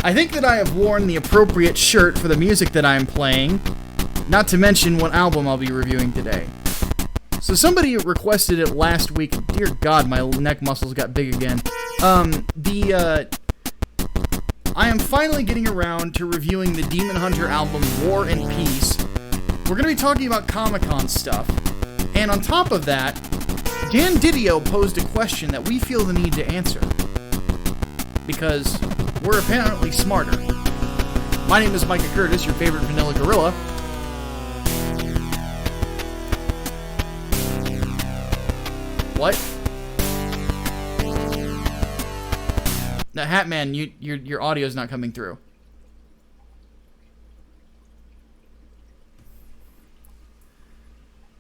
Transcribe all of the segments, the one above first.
I think that I have worn the appropriate shirt for the music that I'm playing, not to mention what album I'll be reviewing today. So somebody requested it last week. Dear God, my neck muscles got big again. I am finally getting around to reviewing the Demon Hunter album, War and Peace. We're going to be talking about Comic-Con stuff. And on top of that, Dan Didio posed a question that we feel the need to answer. Because we're apparently smarter. My name is Micah Curtis, your favorite vanilla gorilla. What? Now, Hatman, your audio's not coming through.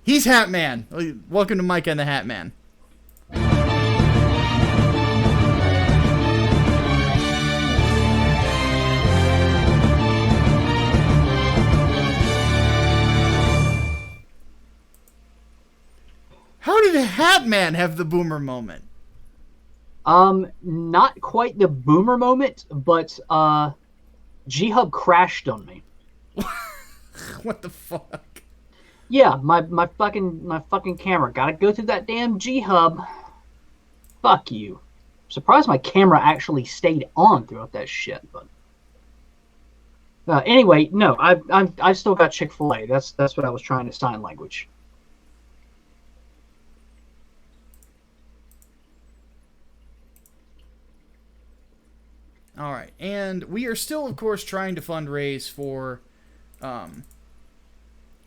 He's Hatman. Welcome to Micah and The Hatman. How did Hatman have the boomer moment? Not quite the boomer moment, but G-Hub crashed on me. What the fuck? Yeah, my fucking camera. Gotta go through that damn G-Hub. Fuck you. Surprised my camera actually stayed on throughout that shit, but anyway, no, I've still got Chick-fil-A. That's what I was trying to sign language. All right, and we are still, of course, trying to fundraise for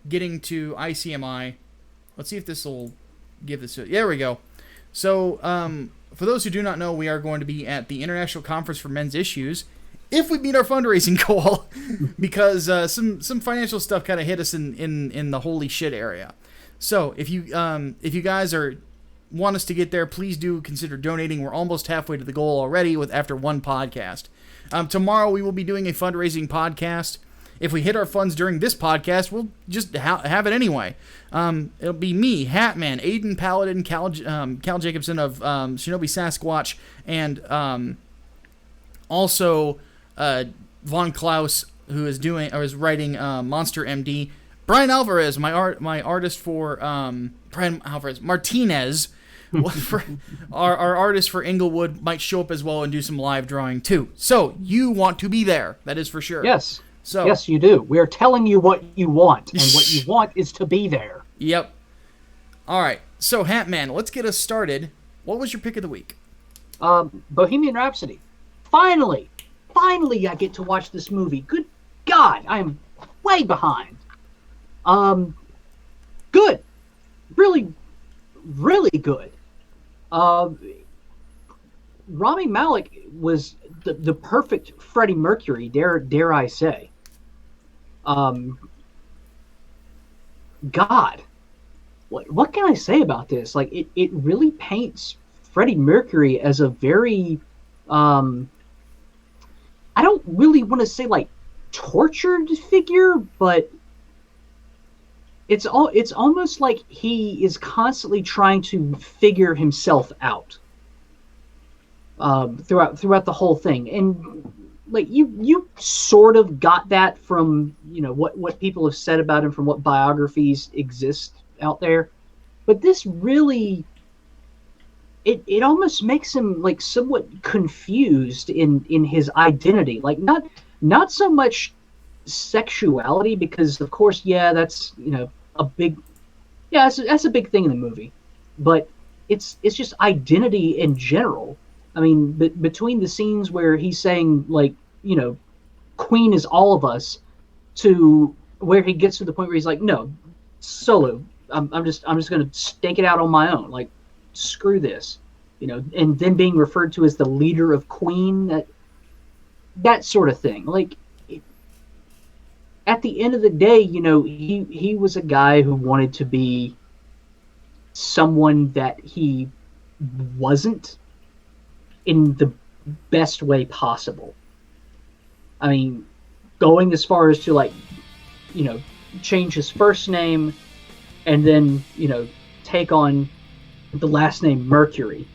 getting to ICMI. Let's see if this will give this. There we go. So, for those who do not know, we are going to be at the International Conference for Men's Issues if we meet our fundraising goal, because some financial stuff kind of hit us in the holy shit area. So, if you guys want us to get there, please do consider donating. We're almost halfway to the goal already after one podcast. Tomorrow we will be doing a fundraising podcast. If we hit our funds during this podcast, we'll just have it anyway. It'll be me, Hatman, Aiden Paladin, Cal Jacobson of Shinobi Sasquatch, and also Von Klaus, who is writing Monster MD. Brian Alvarez, my artist for Brian Alvarez Martinez. our artist for Englewood might show up as well and do some live drawing too. So you want to be there, that is for sure. Yes. So yes, you do. We are telling you what you want, and what you want is to be there. Yep. All right. So Hatman, let's get us started. What was your pick of the week? Bohemian Rhapsody. Finally, I get to watch this movie. Good God, I am way behind. Good. Really, really good. Rami Malek was the perfect Freddie Mercury, dare I say. God, what can I say about this? Like, it really paints Freddie Mercury as a very, I don't really want to say like tortured figure, but it's almost like he is constantly trying to figure himself out throughout the whole thing. And like you sort of got that from what people have said about him, from what biographies exist out there. But this really, it almost makes him like somewhat confused in his identity. Like not so much sexuality, because of course, yeah, that's that's a big thing in the movie, but it's just identity in general. I mean, between the scenes where he's saying like, Queen is all of us, to where he gets to the point where he's like, no, solo, I'm just gonna stake it out on my own, like, screw this, and then being referred to as the leader of Queen, that sort of thing. Like, at the end of the day, he was a guy who wanted to be someone that he wasn't in the best way possible. I mean, going as far as to, like, change his first name and then, take on the last name Mercury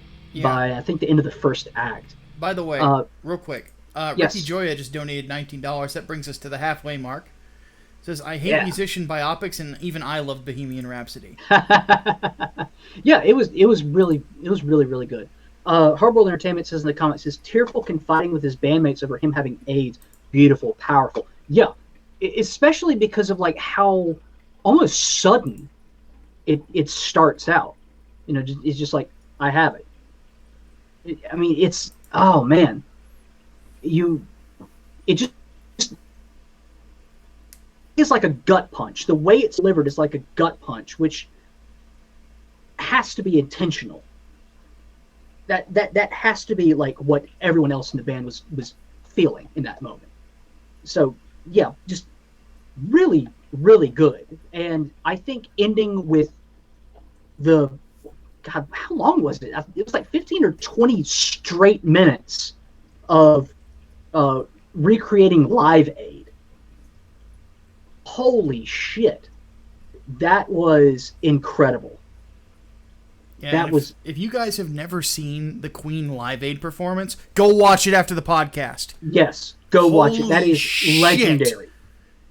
by, I think, the end of the first act. By the way, real quick, Ricky Yes. Joya just donated $19. That brings us to the halfway mark. Says, I hate Yeah. musician biopics, and even I love Bohemian Rhapsody. Yeah, it was really good. Hardboiled Entertainment says in the comments, says tearful confiding with his bandmates over him having AIDS. Beautiful, powerful. Yeah, especially because of like how almost sudden it starts out. It's just like I have it. I mean, it's oh man, you it just is like a gut punch. The way it's delivered is like a gut punch, which has to be intentional. That has to be like what everyone else in the band was feeling in that moment. So yeah, just really really good. And I think ending with the God, how long was it? It was like 15 or 20 straight minutes of uh, recreating Live Aid. Holy shit, that was incredible. Yeah, That and was if you guys have never seen the Queen Live Aid performance, go watch it after the podcast. yes, go watch it. That Holy is shit. legendary.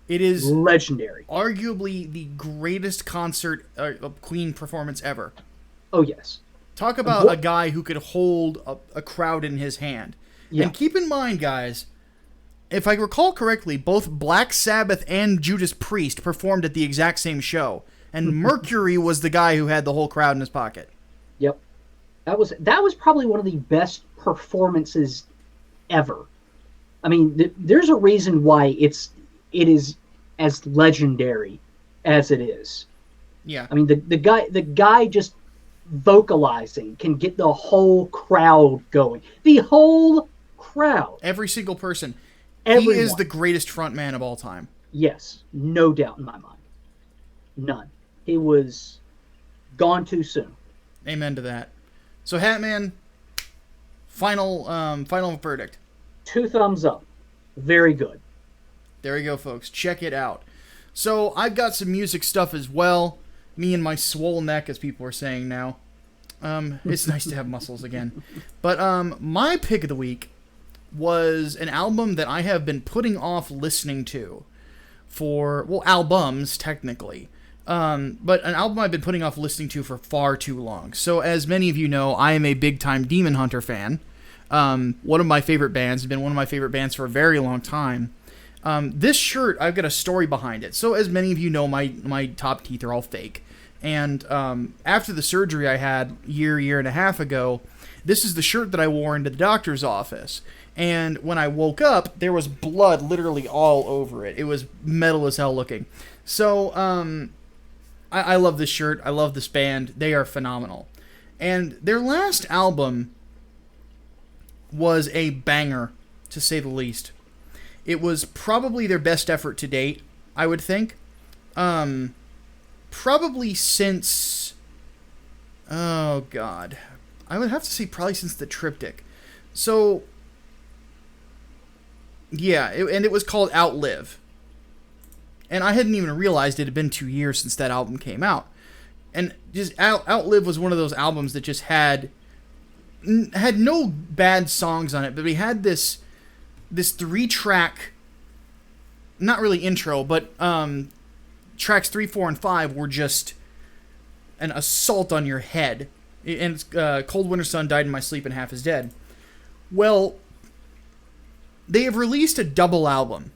It is Legendary. arguably the greatest concert Queen performance ever. Oh yes. Talk about a guy who could hold a crowd in his hand. Yeah. And keep in mind, guys, if I recall correctly, both Black Sabbath and Judas Priest performed at the exact same show. And Mercury was the guy who had the whole crowd in his pocket. Yep. That was probably one of the best performances ever. I mean, there's a reason why it is as legendary as it is. Yeah. I mean, the guy just vocalizing can get the whole crowd going. The whole crowd. Every single person. Everyone. He is the greatest frontman of all time. Yes, no doubt in my mind. None. He was gone too soon. Amen to that. So, Hatman, final verdict. 2 thumbs up. Very good. There you go, folks. Check it out. So, I've got some music stuff as well. Me and my swole neck, as people are saying now. It's nice to have muscles again. But my pick of the week was an album that I have been putting off listening to for, well, albums, technically. But an album I've been putting off listening to for far too long. So, as many of you know, I am a big-time Demon Hunter fan. One of my favorite bands, has been one of my favorite bands for a very long time. This shirt, I've got a story behind it. So, as many of you know, my top teeth are all fake. And after the surgery I had year and a half ago, this is the shirt that I wore into the doctor's office. And when I woke up, there was blood literally all over it. It was metal as hell looking. So, I love this shirt. I love this band. They are phenomenal. And their last album was a banger, to say the least. It was probably their best effort to date, I would think. Probably since... Oh, God. I would have to say probably since the Triptych. So... Yeah, and it was called Outlive. And I hadn't even realized it had been 2 years since that album came out. And just Outlive was one of those albums that just had no bad songs on it, but we had this 3-track, not really intro, but tracks 3, 4, and 5 were just an assault on your head. And it's, Cold Winter Sun, Died in My Sleep, and Half Is Dead. Well, they have released a double album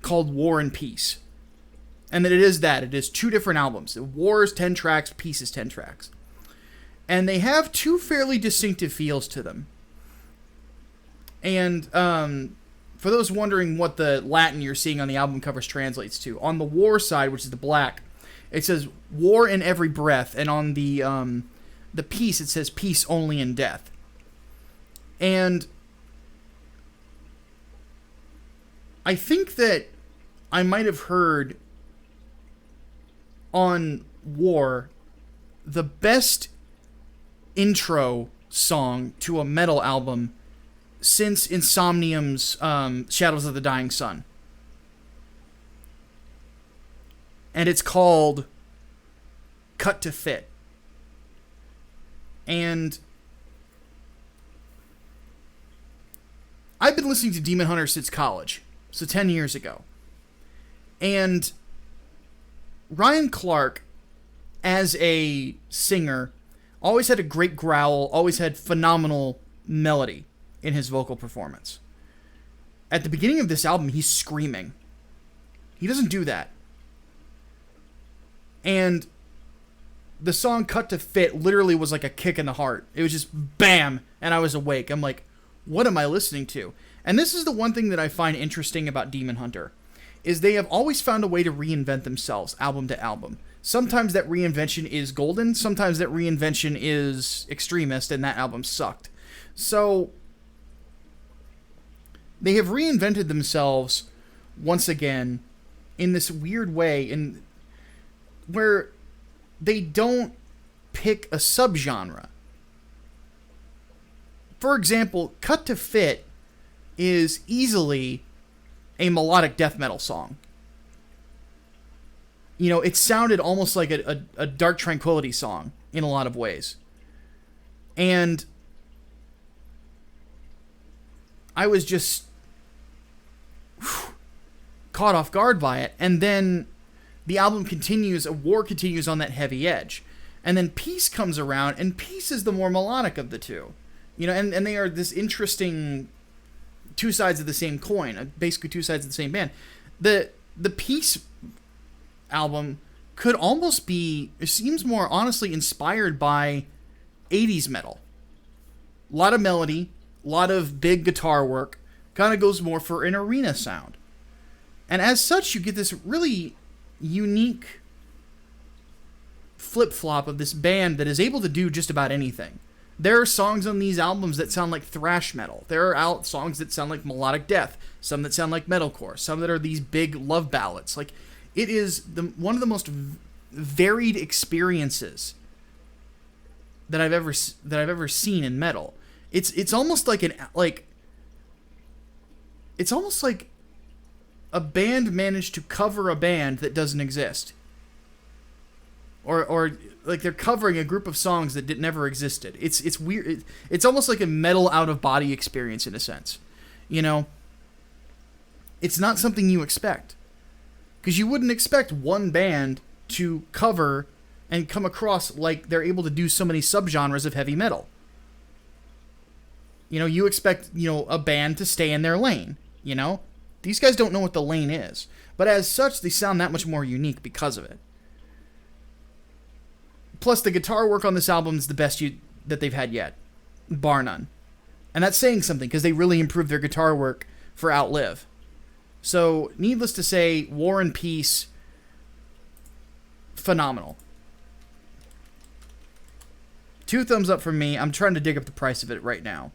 called War and Peace. And it is that. It is 2 different albums. War is 10 tracks, Peace is 10 tracks. And they have 2 fairly distinctive feels to them. And for those wondering what the Latin you're seeing on the album covers translates to, on the War side, which is the black, it says War in Every Breath. And on the Peace, it says Peace Only in Death. And I think that I might have heard on War the best intro song to a metal album since Insomnium's Shadows of the Dying Sun. And it's called Cut to Fit. And I've been listening to Demon Hunter since college, so 10 years ago. And Ryan Clark, as a singer, always had a great growl, always had phenomenal melody in his vocal performance. At the beginning of this album, he's screaming. He doesn't do that. And the song Cut to Fit literally was like a kick in the heart. It was just bam, and I was awake. I'm like, what am I listening to? And this is the one thing that I find interesting about Demon Hunter, is they have always found a way to reinvent themselves, album to album. Sometimes that reinvention is golden, sometimes that reinvention is extremist, and that album sucked. So, they have reinvented themselves once again in this weird way, where they don't pick a subgenre. For example, Cut to Fit is easily a melodic death metal song. You know, it sounded almost like a Dark Tranquillity song in a lot of ways. And I was just caught off guard by it. And then the album continues, a war continues on that heavy edge. And then Peace comes around, and Peace is the more melodic of the two. You know, and they are this interesting two sides of the same coin, basically two sides of the same band. The Peace album could almost be, it seems more honestly inspired by 80s metal. A lot of melody, a lot of big guitar work, kind of goes more for an arena sound. And as such, you get this really unique flip-flop of this band that is able to do just about anything. There are songs on these albums that sound like thrash metal. There are songs that sound like melodic death. Some that sound like metalcore. Some that are these big love ballads. Like, it is one of the most varied experiences that I've ever seen in metal. It's almost like it's almost like a band managed to cover a band that doesn't exist. Or like they're covering a group of songs that never existed. It's weird. It's almost like a metal out of body experience in a sense. You know, it's not something you expect, because you wouldn't expect one band to cover and come across like they're able to do so many subgenres of heavy metal. You know, you expect, you know, a band to stay in their lane. You know, these guys don't know what the lane is, but as such, they sound that much more unique because of it. Plus, the guitar work on this album is the best that they've had yet, bar none. And that's saying something, because they really improved their guitar work for Outlive. So, needless to say, War and Peace, phenomenal. 2 thumbs up from me. I'm trying to dig up the price of it right now.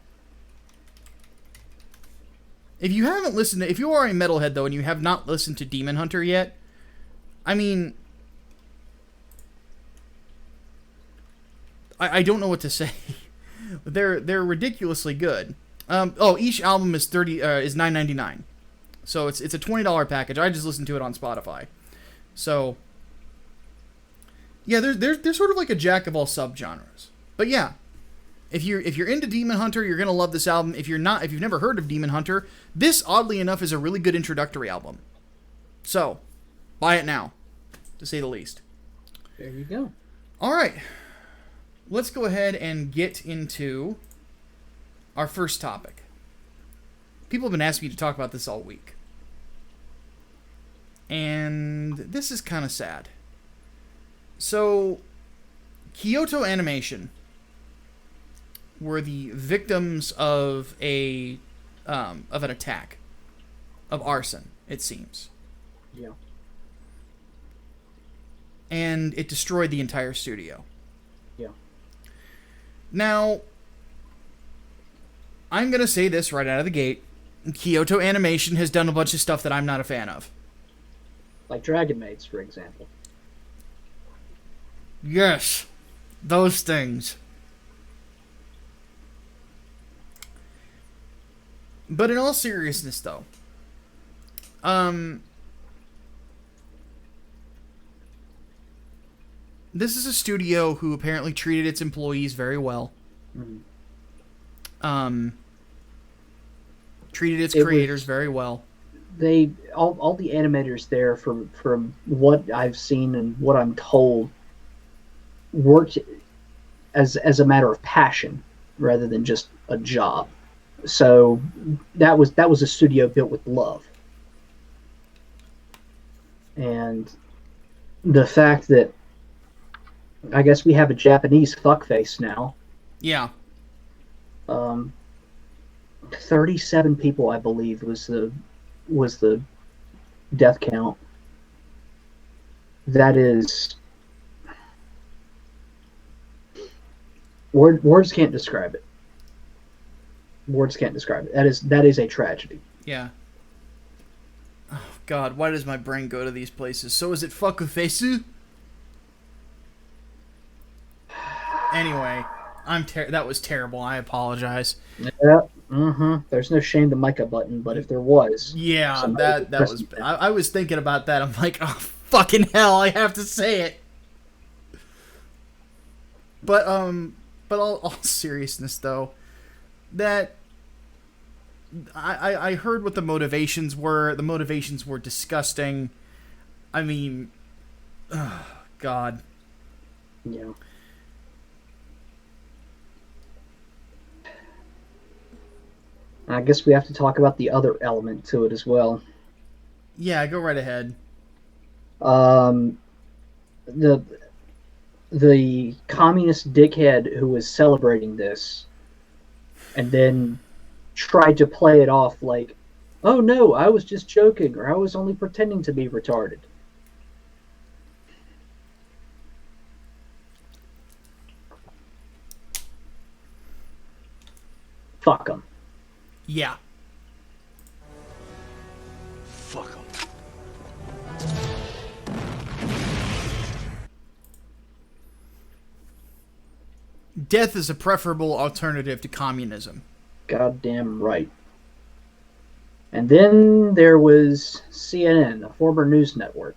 If you haven't listened to... If you are a metalhead, though, and you have not listened to Demon Hunter yet, I mean... I don't know what to say. They're ridiculously good. Each album is $9.99. So it's a $20 package. I just listened to it on Spotify. So yeah, they're sort of like a jack of all subgenres. But yeah, if you're into Demon Hunter, you're gonna love this album. If you've never heard of Demon Hunter, this oddly enough is a really good introductory album. So buy it now, to say the least. There you go. All right. Let's go ahead and get into our first topic. People have been asking me to talk about this all week. And this is kind of sad. So, Kyoto Animation were the victims of an attack, of arson, it seems. Yeah. And it destroyed the entire studio. Yeah. Now, I'm going to say this right out of the gate. Kyoto Animation has done a bunch of stuff that I'm not a fan of. Like Dragon Maids, for example. Yes, those things. But in all seriousness, though, this is a studio who apparently treated its employees very well. Mm-hmm. Treated its It creators was very well. they all the animators there from what I've seen and what I'm told worked as a matter of passion rather than just a job. So that was a studio built with love. And the fact that I guess we have a Japanese fuckface now. Yeah. Um, 37 people, I believe, was the death count. That is words can't describe it. Words can't describe it. That is a tragedy. Yeah. Oh, God, why does my brain go to these places? So is it Fakufesu? Anyway, that was terrible. I apologize. Yeah. There's no shame to Micah button, but if there was, Yeah, somebody would that press was. it. I was thinking about that. I'm like, oh fucking hell! I have to say it. But all seriousness though, that I heard what the motivations were. The motivations were disgusting. I mean, oh, God. Yeah. I guess we have to talk about the other element to it as well. Yeah, go right ahead. Um, the the communist dickhead who was celebrating this, and then tried to play it off like, "Oh no, I was just joking, or I was only pretending to be retarded." Fuck them. Yeah. Fuck 'em. Death is a preferable alternative to communism. Goddamn right. And then there was CNN, a former news network,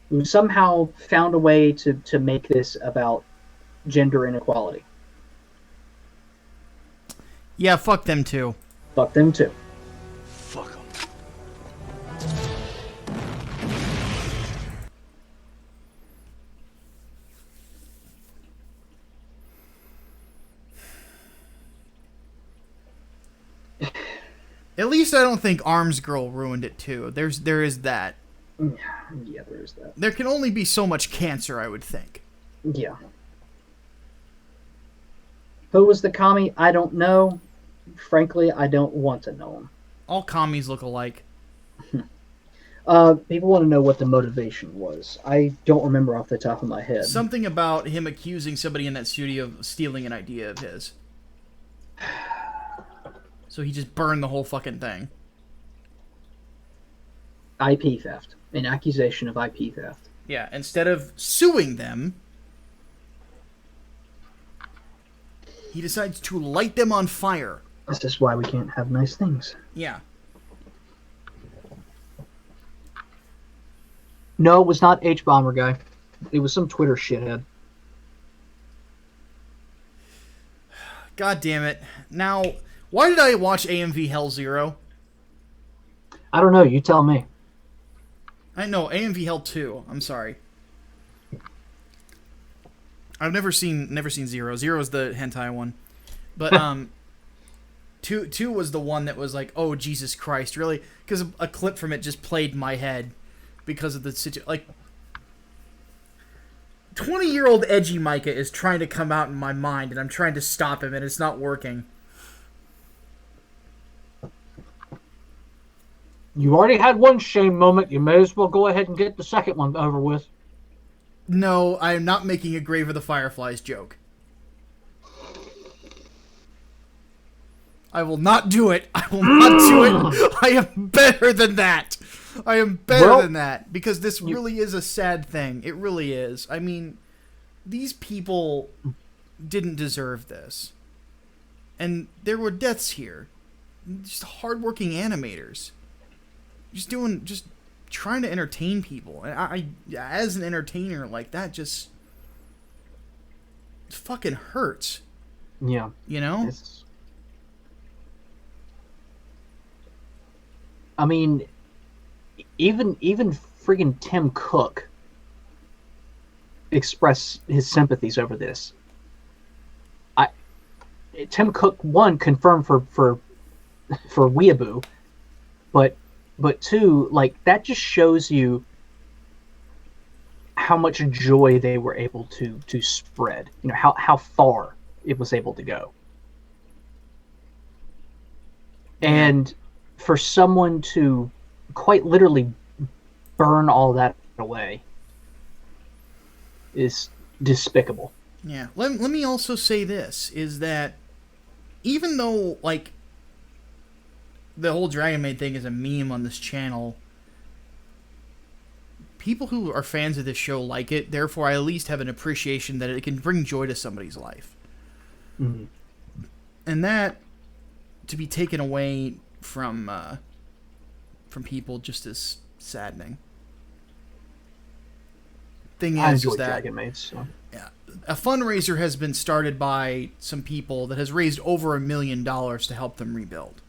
who somehow found a way to make this about gender inequality. Yeah, fuck them too. Fuck them too. Fuck 'em. At least I don't think Arms Girl ruined it too. There is that. Yeah, there's that. There can only be so much cancer, I would think. Yeah. Who was the commie? I don't know. Frankly, I don't want to know him. All commies look alike. People want to know what the motivation was. I don't remember off the top of my head. Something about him accusing somebody in that studio of stealing an idea of his. So he just burned the whole fucking thing. IP theft. An accusation of IP theft. Yeah, instead of suing them, he decides to light them on fire. This is why we can't have nice things. Yeah. No, it was not H-Bomber guy. It was some Twitter shithead. God damn it. Now, why did I watch AMV Hell Zero? I don't know. You tell me. I know, AMV Hell 2. I'm sorry. I've never seen Zero. Zero is the hentai one. But, two was the one that was like, oh, Jesus Christ, really? Because a clip from it just played in my head because of the situation. Like, 20-year-old edgy Micah is trying to come out in my mind, and I'm trying to stop him, and it's not working. You already had one shame moment. You may as well go ahead and get the second one over with. No, I am not making a Grave of the Fireflies joke. I will not do it. I will not do it. I am better than that. I am better than that. Because this really is a sad thing. It really is. I mean, these people didn't deserve this. And there were deaths here. Just hardworking animators. Just trying to entertain people. And I as an entertainer, like, that just fucking hurts. Yeah. You know? I mean, even friggin' Tim Cook expressed his sympathies over this. Tim Cook, one, confirmed for Weeaboo, but two, like, that just shows you how much joy they were able to spread. You know, how far it was able to go. And for someone to quite literally burn all that away is despicable. Yeah. Let me also say this, is that even though, like, the whole Dragon Maid thing is a meme on this channel, people who are fans of this show like it, therefore I at least have an appreciation that it can bring joy to somebody's life. Mm-hmm. And that, to be taken away from people, just is saddening. Thing I is enjoy that Dragon Maids. So. yeah, a fundraiser has been started by some people that has raised over $1 million to help them rebuild.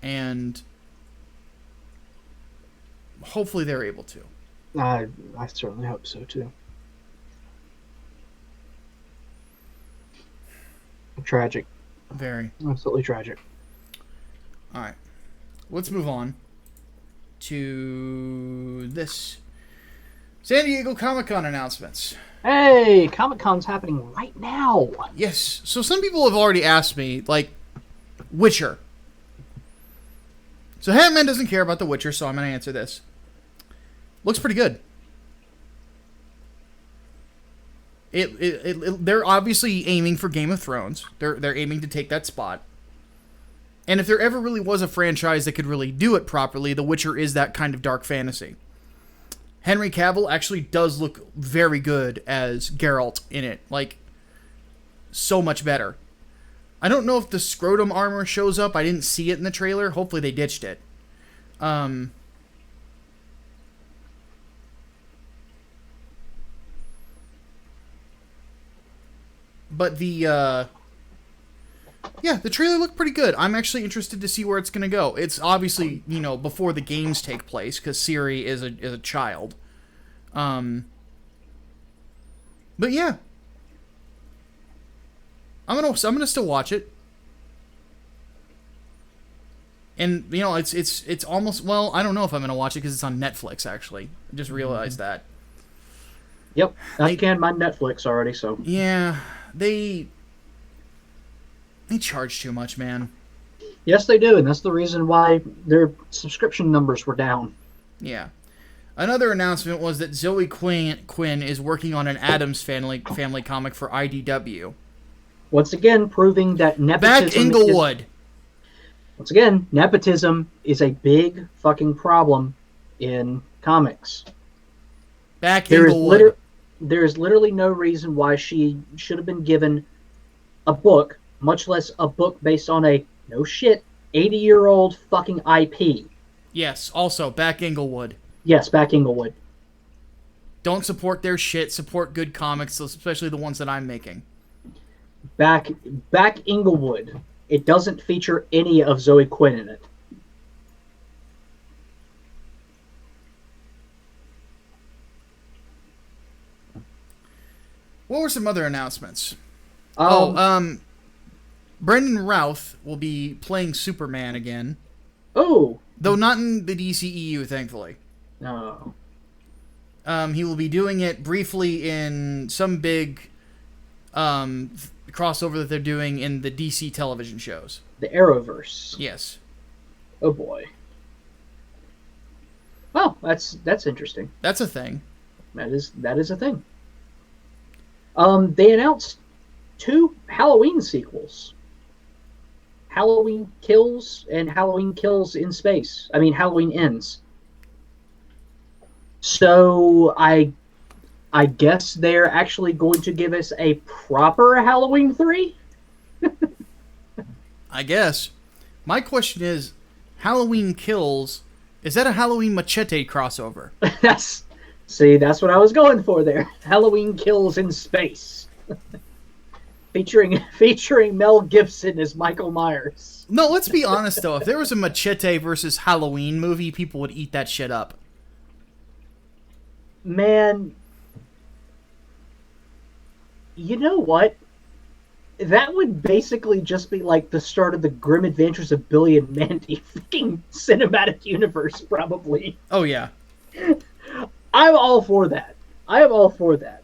And hopefully they're able to. I certainly hope so too. Tragic. Very. Absolutely tragic. All right. Let's move on to this. San Diego Comic-Con announcements. Hey, Comic-Con's happening right now. Yes. So some people have already asked me, like, Witcher. So Hatman doesn't care about The Witcher, so I'm going to answer this. Looks pretty good. They're obviously aiming for Game of Thrones. They're aiming to take that spot. And if there ever really was a franchise that could really do it properly, The Witcher is that kind of dark fantasy. Henry Cavill actually does look very good as Geralt in it. Like, so much better. I don't know if the scrotum armor shows up. I didn't see it in the trailer. Hopefully they ditched it. But the trailer looked pretty good. I'm actually interested to see where it's going to go. It's obviously, before the games take place, because Ciri is a child. But yeah. I'm gonna still watch it. And, it's almost, well, I don't know if I'm going to watch it because it's on Netflix, actually. I just realized that. Yep, I scanned my Netflix already, so... Yeah, they charge too much, man. Yes, they do, and that's the reason why their subscription numbers were down. Yeah. Another announcement was that Zoe Quinn is working on an Addams family comic for IDW. Once again, proving that nepotism... Back Englewood! Once again, nepotism is a big fucking problem in comics. Back Englewood. There is literally no reason why she should have been given a book, much less a book based on a, no shit, 80-year-old fucking IP. Yes, also, Back Englewood. Yes, Back Englewood. Don't support their shit, support good comics, especially the ones that I'm making. Back Englewood. It doesn't feature any of Zoe Quinn in it. What were some other announcements? Brendan Brendan Routh will be playing Superman again. Oh! Though not in the DCEU, thankfully. No. He will be doing it briefly in some big crossover that they're doing in the DC television shows. The Arrowverse. Yes. Oh boy. Oh, that's interesting. That's a thing. That is a thing. They announced 2 Halloween sequels. Halloween Kills and Halloween Kills in Space. I mean, Halloween Ends. So I guess they're actually going to give us a proper Halloween 3? I guess. My question is, Halloween Kills, is that a Halloween Machete crossover? That's what I was going for there. Halloween Kills in Space. featuring Mel Gibson as Michael Myers. No, let's be honest though. If there was a Machete versus Halloween movie, people would eat that shit up. Man, you know what? That would basically just be like the start of the Grim Adventures of Billy and Mandy fucking cinematic universe, probably. Oh yeah. I'm all for that. I am all for that.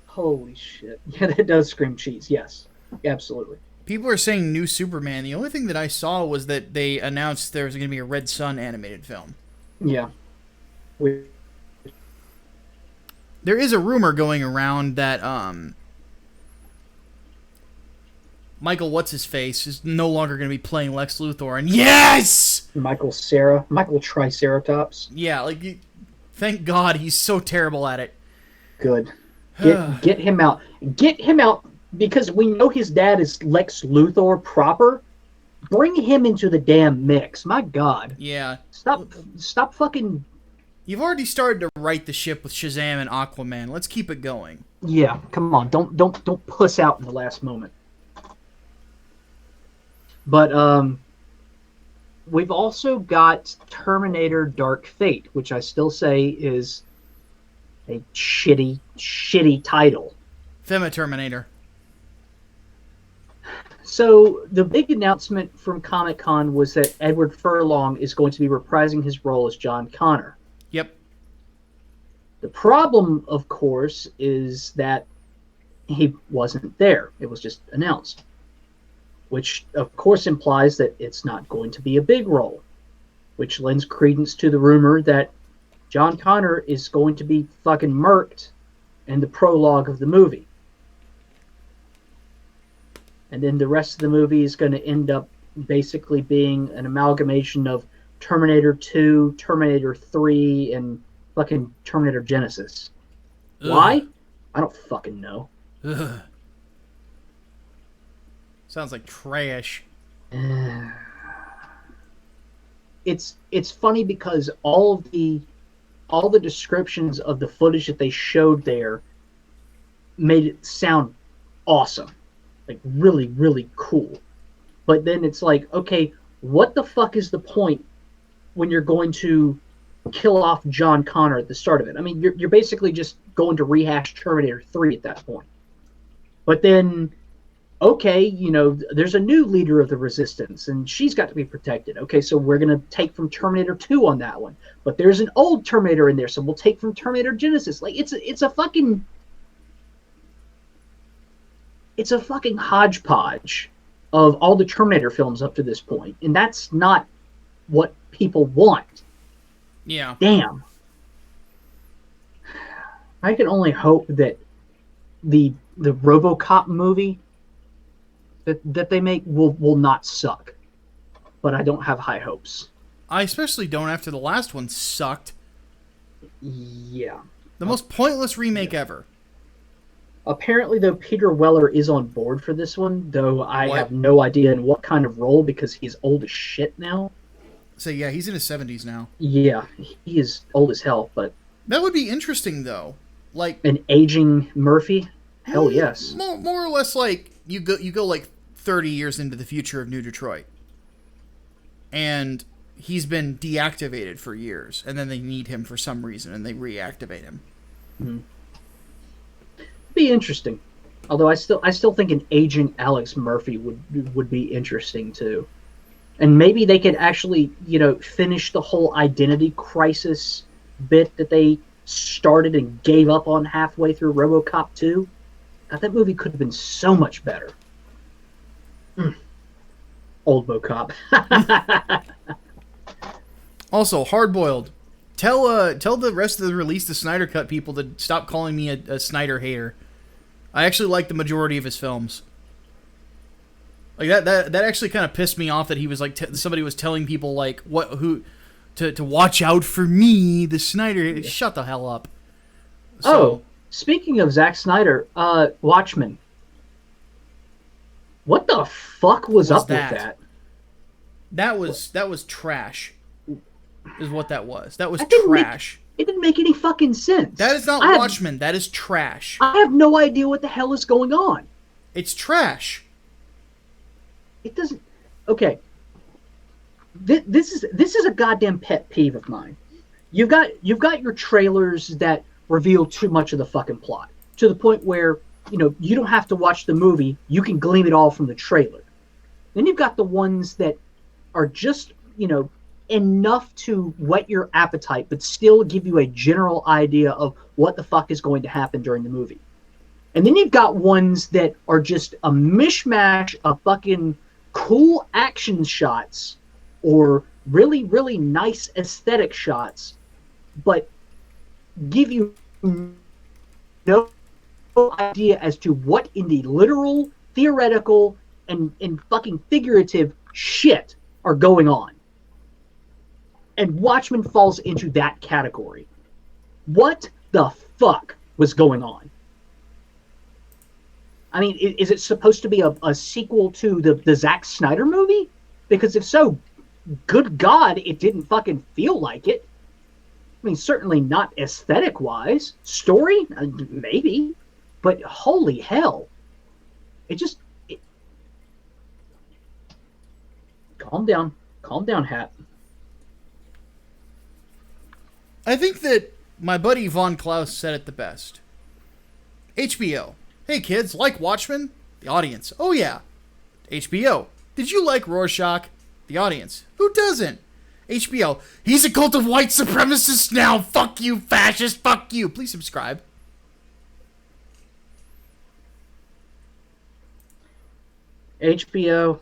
Holy shit. Yeah, that does scream cheese. Yes, absolutely. People are saying new Superman. The only thing that I saw was that they announced there was going to be a Red Sun animated film. Yeah. Weird. There is a rumor going around that Michael What's-His-Face is no longer going to be playing Lex Luthor. And yes! Michael Triceratops. Yeah, like, thank God he's so terrible at it. Good. Get him out. Get him out, because we know his dad is Lex Luthor proper. Bring him into the damn mix. My God. Yeah. Stop fucking... You've already started to right the ship with Shazam and Aquaman. Let's keep it going. Yeah, come on. Don't puss out in the last moment. But we've also got Terminator Dark Fate, which I still say is a shitty title. Fema Terminator. So the big announcement from Comic-Con was that Edward Furlong is going to be reprising his role as John Connor. Yep. The problem, of course, is that he wasn't there. It was just announced. Which, of course, implies that it's not going to be a big role. Which lends credence to the rumor that John Connor is going to be fucking murked in the prologue of the movie. And then the rest of the movie is going to end up basically being an amalgamation of Terminator 2, Terminator 3, and fucking Terminator Genesis. Ugh. Why? I don't fucking know. Ugh. Sounds like trash. It's funny because all the descriptions of the footage that they showed there made it sound awesome. Like really, really cool. But then it's like, okay, what the fuck is the point when you're going to kill off John Connor at the start of it? I mean, you're basically just going to rehash Terminator 3 at that point. But then, okay, you know, there's a new leader of the Resistance, and she's got to be protected. Okay, so we're going to take from Terminator 2 on that one. But there's an old Terminator in there, so we'll take from Terminator Genesis. Like, it's a fucking hodgepodge of all the Terminator films up to this point, and that's not what people want. Yeah. Damn. I can only hope that the RoboCop movie that they make will not suck. But I don't have high hopes. I especially don't after the last one sucked. Yeah. The most pointless remake ever. Apparently, though, Peter Weller is on board for this one, though I have no idea in what kind of role, because he's old as shit now. So, yeah, he's in his 70s now. Yeah, he is old as hell, but... That would be interesting, though. Like... An aging Murphy? Hell yes. More or less like, you go like 30 years into the future of New Detroit. And he's been deactivated for years, and then they need him for some reason, and they reactivate him. Mm-hmm. Be interesting. Although I still think an aging Alex Murphy would be interesting too. And maybe they could actually, you know, finish the whole identity crisis bit that they started and gave up on halfway through RoboCop 2. God, that movie could have been so much better. Old BoCop. Also, Hardboiled. Tell the rest of the Release the Snyder Cut people to stop calling me a Snyder hater. I actually like the majority of his films. Like that actually kind of pissed me off that he was like somebody was telling people like to watch out for me, the Snyder. Yeah. Shut the hell up. So, speaking of Zack Snyder, Watchmen. What the fuck was up with that? That was trash. Is what that was. That was that trash. It didn't make any fucking sense. That is not Watchmen. That is trash. I have no idea what the hell is going on. It's trash. It doesn't. Okay. This is a goddamn pet peeve of mine. You've got your trailers that reveal too much of the fucking plot to the point where you don't have to watch the movie. You can glean it all from the trailer. Then you've got the ones that are just enough to whet your appetite, but still give you a general idea of what the fuck is going to happen during the movie. And then you've got ones that are just a mishmash of fucking cool action shots or really, really nice aesthetic shots, but give you no idea as to what in the literal, theoretical, and fucking figurative shit are going on. And Watchmen falls into that category. What the fuck was going on? I mean, is it supposed to be a sequel to the Zack Snyder movie? Because if so, good God, it didn't fucking feel like it. I mean, certainly not aesthetic-wise. Story? Maybe. But holy hell. Calm down. Calm down, Hat. I think that my buddy Von Klaus said it the best. HBO. Hey kids, like Watchmen? The audience. Oh yeah. HBO. Did you like Rorschach? The audience. Who doesn't? HBO. He's a cult of white supremacists now. Fuck you, fascist. Fuck you. Please subscribe. HBO.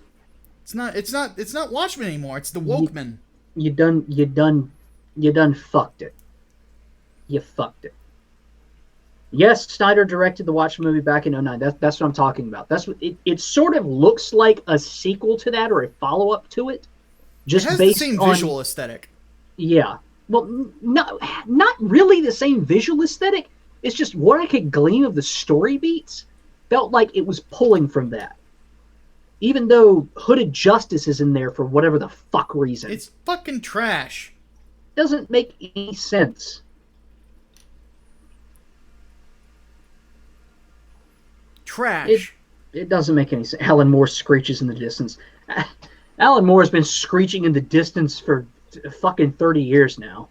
It's not Watchmen anymore. It's the Wokeman. You done fucked it. You fucked it. Yes, Snyder directed the Watchmen movie back in 2009. That's what I'm talking about. That's what it sort of looks like a sequel to that or a follow-up to it. Just it has based the same on visual aesthetic. Yeah. Well, not really the same visual aesthetic. It's just what I could glean of the story beats felt like it was pulling from that. Even though Hooded Justice is in there for whatever the fuck reason. It's fucking trash. Doesn't make any sense. Trash. It doesn't make any sense. Alan Moore screeches in the distance. Alan Moore has been screeching in the distance for fucking 30 years now.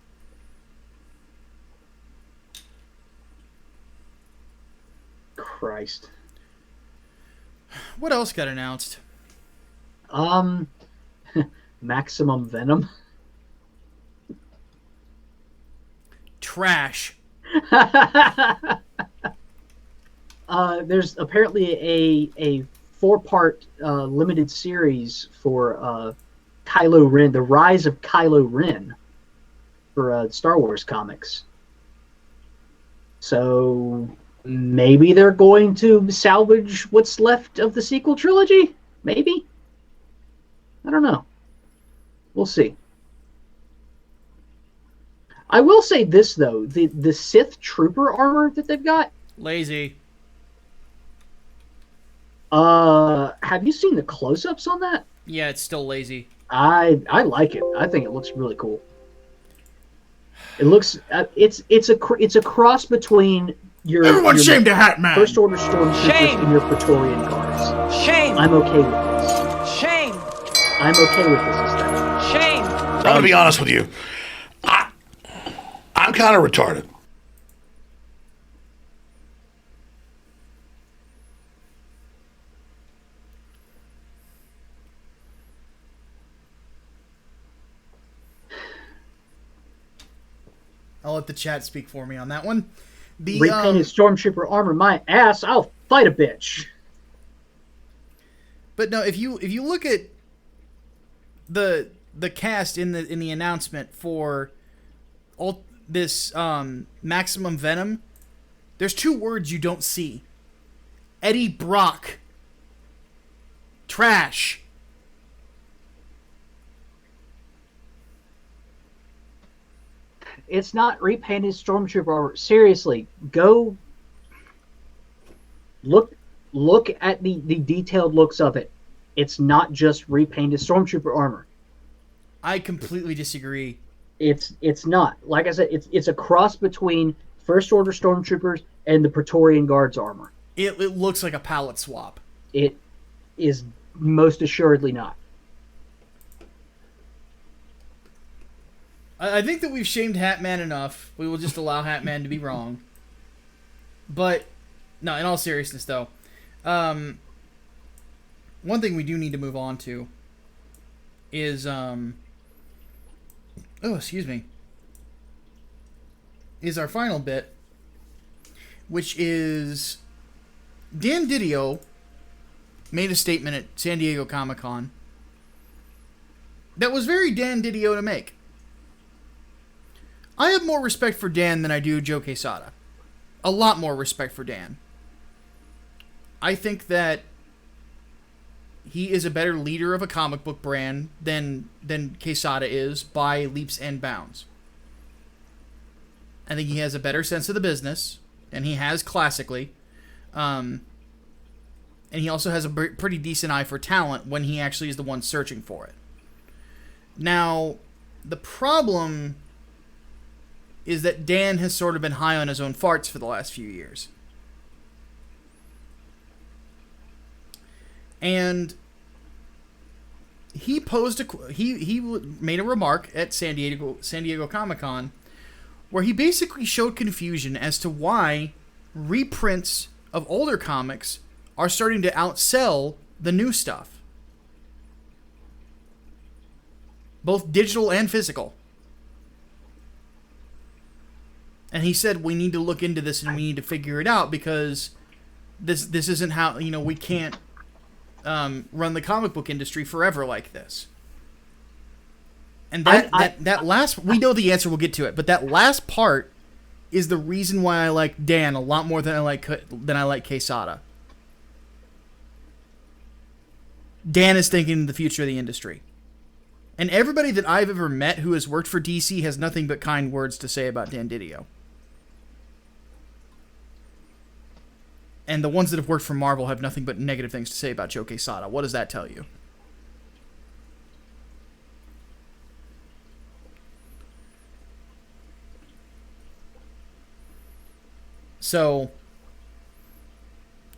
Christ. What else got announced? Maximum Venom. Trash. There's apparently a 4-part limited series for Kylo Ren, the Rise of Kylo Ren, for Star Wars comics. So maybe they're going to salvage what's left of the sequel trilogy? Maybe? I don't know. We'll see. I will say this, though. The Sith Trooper armor that they've got... Lazy. Have you seen the close-ups on that? Yeah, it's still lazy. I like it. I think it looks really cool. It looks... it's a cross between Everyone shame the Hatman! First Order Stormtroopers and your Praetorian Guards. Shame! I'm okay with this. Shame! I'm okay with this aesthetic. Shame! I'm gonna be honest with you. I'm kind of retarded. I'll let the chat speak for me on that one. The Repainted Stormtrooper armor, my ass, I'll fight a bitch. But no, if you look at the cast in the announcement for all this Maximum Venom, there's 2 words you don't see. Eddie Brock. Trash. It's not repainted Stormtrooper armor. Seriously, go look at the detailed looks of it. It's not just repainted Stormtrooper armor. I completely disagree. It's not. Like I said, it's a cross between First Order stormtroopers and the Praetorian Guards armor. It looks like a palette swap. It is most assuredly not. I think that we've shamed Hatman enough. We will just allow Hatman to be wrong. But, no, in all seriousness, though, one thing we do need to move on to is, is our final bit, which is Dan Didio made a statement at San Diego Comic-Con that was very Dan Didio to make. I have more respect for Dan than I do Joe Quesada. A lot more respect for Dan. I think that he is a better leader of a comic book brand than Quesada is by leaps and bounds. I think he has a better sense of the business than he has classically. And he also has a pretty decent eye for talent when he actually is the one searching for it. Now, the problem is that Dan has sort of been high on his own farts for the last few years. And he he made a remark at San Diego Comic-Con where he basically showed confusion as to why reprints of older comics are starting to outsell the new stuff. Both digital and physical. And he said we need to look into this and we need to figure it out because this isn't how, we can't run the comic book industry forever like this. And that last, we know the answer, we'll get to it, but that last part is the reason why I like Dan a lot more than I like Quesada. Dan is thinking of the future of the industry. And everybody that I've ever met who has worked for DC has nothing but kind words to say about Dan Didio. And the ones that have worked for Marvel have nothing but negative things to say about Joe Quesada. What does that tell you? So,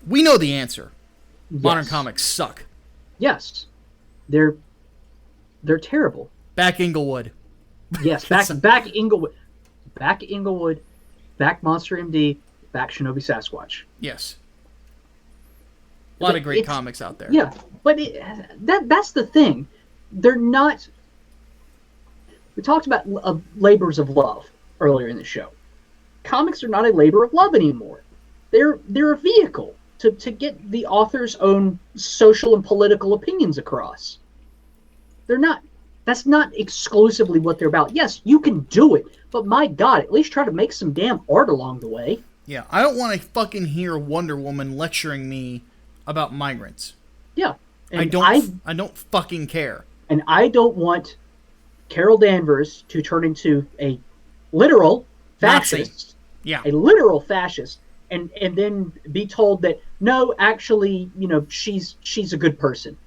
we know the answer. Yes. Modern comics suck. Yes. They're terrible. Back Englewood. Yes, back Englewood. Back Englewood. Back Monster MD. Back Shinobi Sasquatch. Yes. A lot of great comics out there. Yeah, but that's the thing. They're not... We talked about labors of love earlier in the show. Comics are not a labor of love anymore. They're a vehicle to get the author's own social and political opinions across. They're not... That's not exclusively what they're about. Yes, you can do it, but my God, at least try to make some damn art along the way. Yeah, I don't want to fucking hear Wonder Woman lecturing me about migrants. Yeah. And I don't fucking care. And I don't want Carol Danvers to turn into a literal fascist. Nazi. Yeah. A literal fascist. And then be told that, no, actually, she's a good person.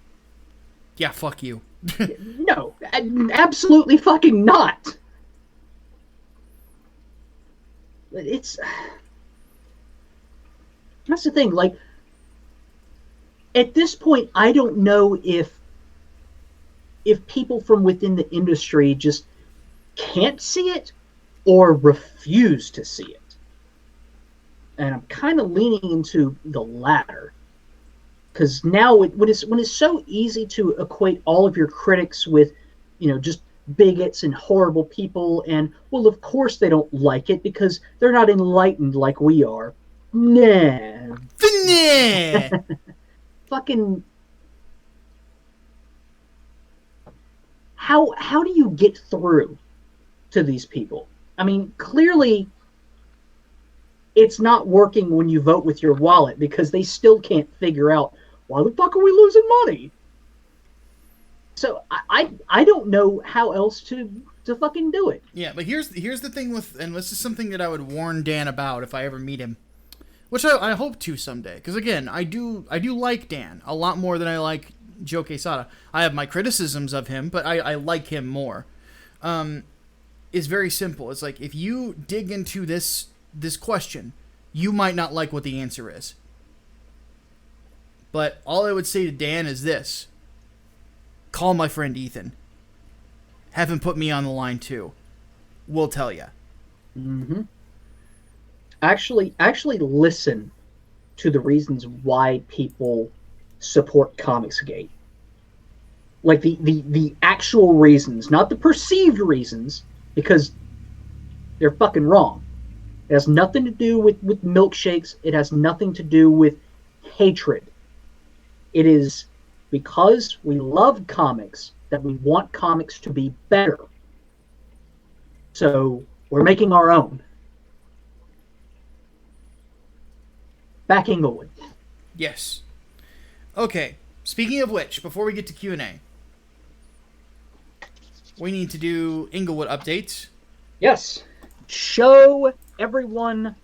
Yeah, fuck you. No, absolutely fucking not. It's... That's the thing, like, at this point, I don't know if people from within the industry just can't see it or refuse to see it. And I'm kind of leaning into the latter. Because now, when it's so easy to equate all of your critics with, just bigots and horrible people, and, well, of course they don't like it because they're not enlightened like we are. Nah. Fucking... How do you get through to these people? I mean, clearly it's not working when you vote with your wallet because they still can't figure out, why the fuck are we losing money? So I don't know how else to fucking do it. Yeah, but here's the thing with, and this is something that I would warn Dan about if I ever meet him, which I hope to someday. Because again, I do like Dan a lot more than I like Joe Quesada. I have my criticisms of him, but I like him more. is very simple. It's like, if you dig into this question, you might not like what the answer is. But all I would say to Dan is this. Call my friend Ethan. Have him put me on the line too. We'll tell you. Mm-hmm. Actually listen to the reasons why people support Comicsgate. Like the actual reasons, not the perceived reasons, because they're fucking wrong. It has nothing to do with milkshakes. It has nothing to do with hatred. It is because we love comics that we want comics to be better. So we're making our own. Back Englewood. Yes. Okay. Speaking of which, before we get to Q&A, we need to do Englewood updates. Yes. Show everyone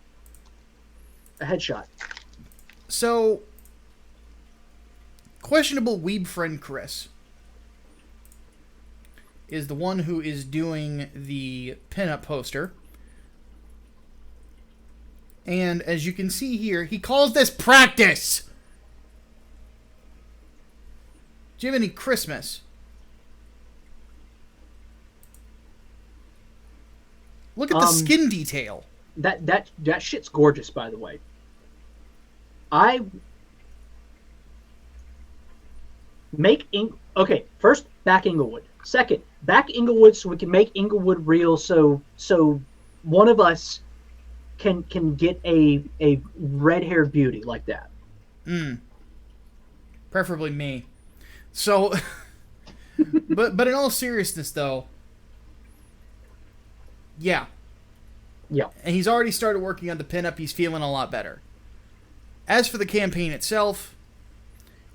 a headshot. So, questionable weeb friend Chris is the one who is doing the pinup poster. And as you can see here, he calls this practice. Jiminy Christmas. Look at the skin detail. That shit's gorgeous, by the way. Okay, first, back Englewood. Second, back Englewood so we can make Englewood real, so one of us can get a red-haired beauty like that. Preferably me. So, but in all seriousness, though, yeah. Yeah. And he's already started working on the pinup. He's feeling a lot better. As for the campaign itself,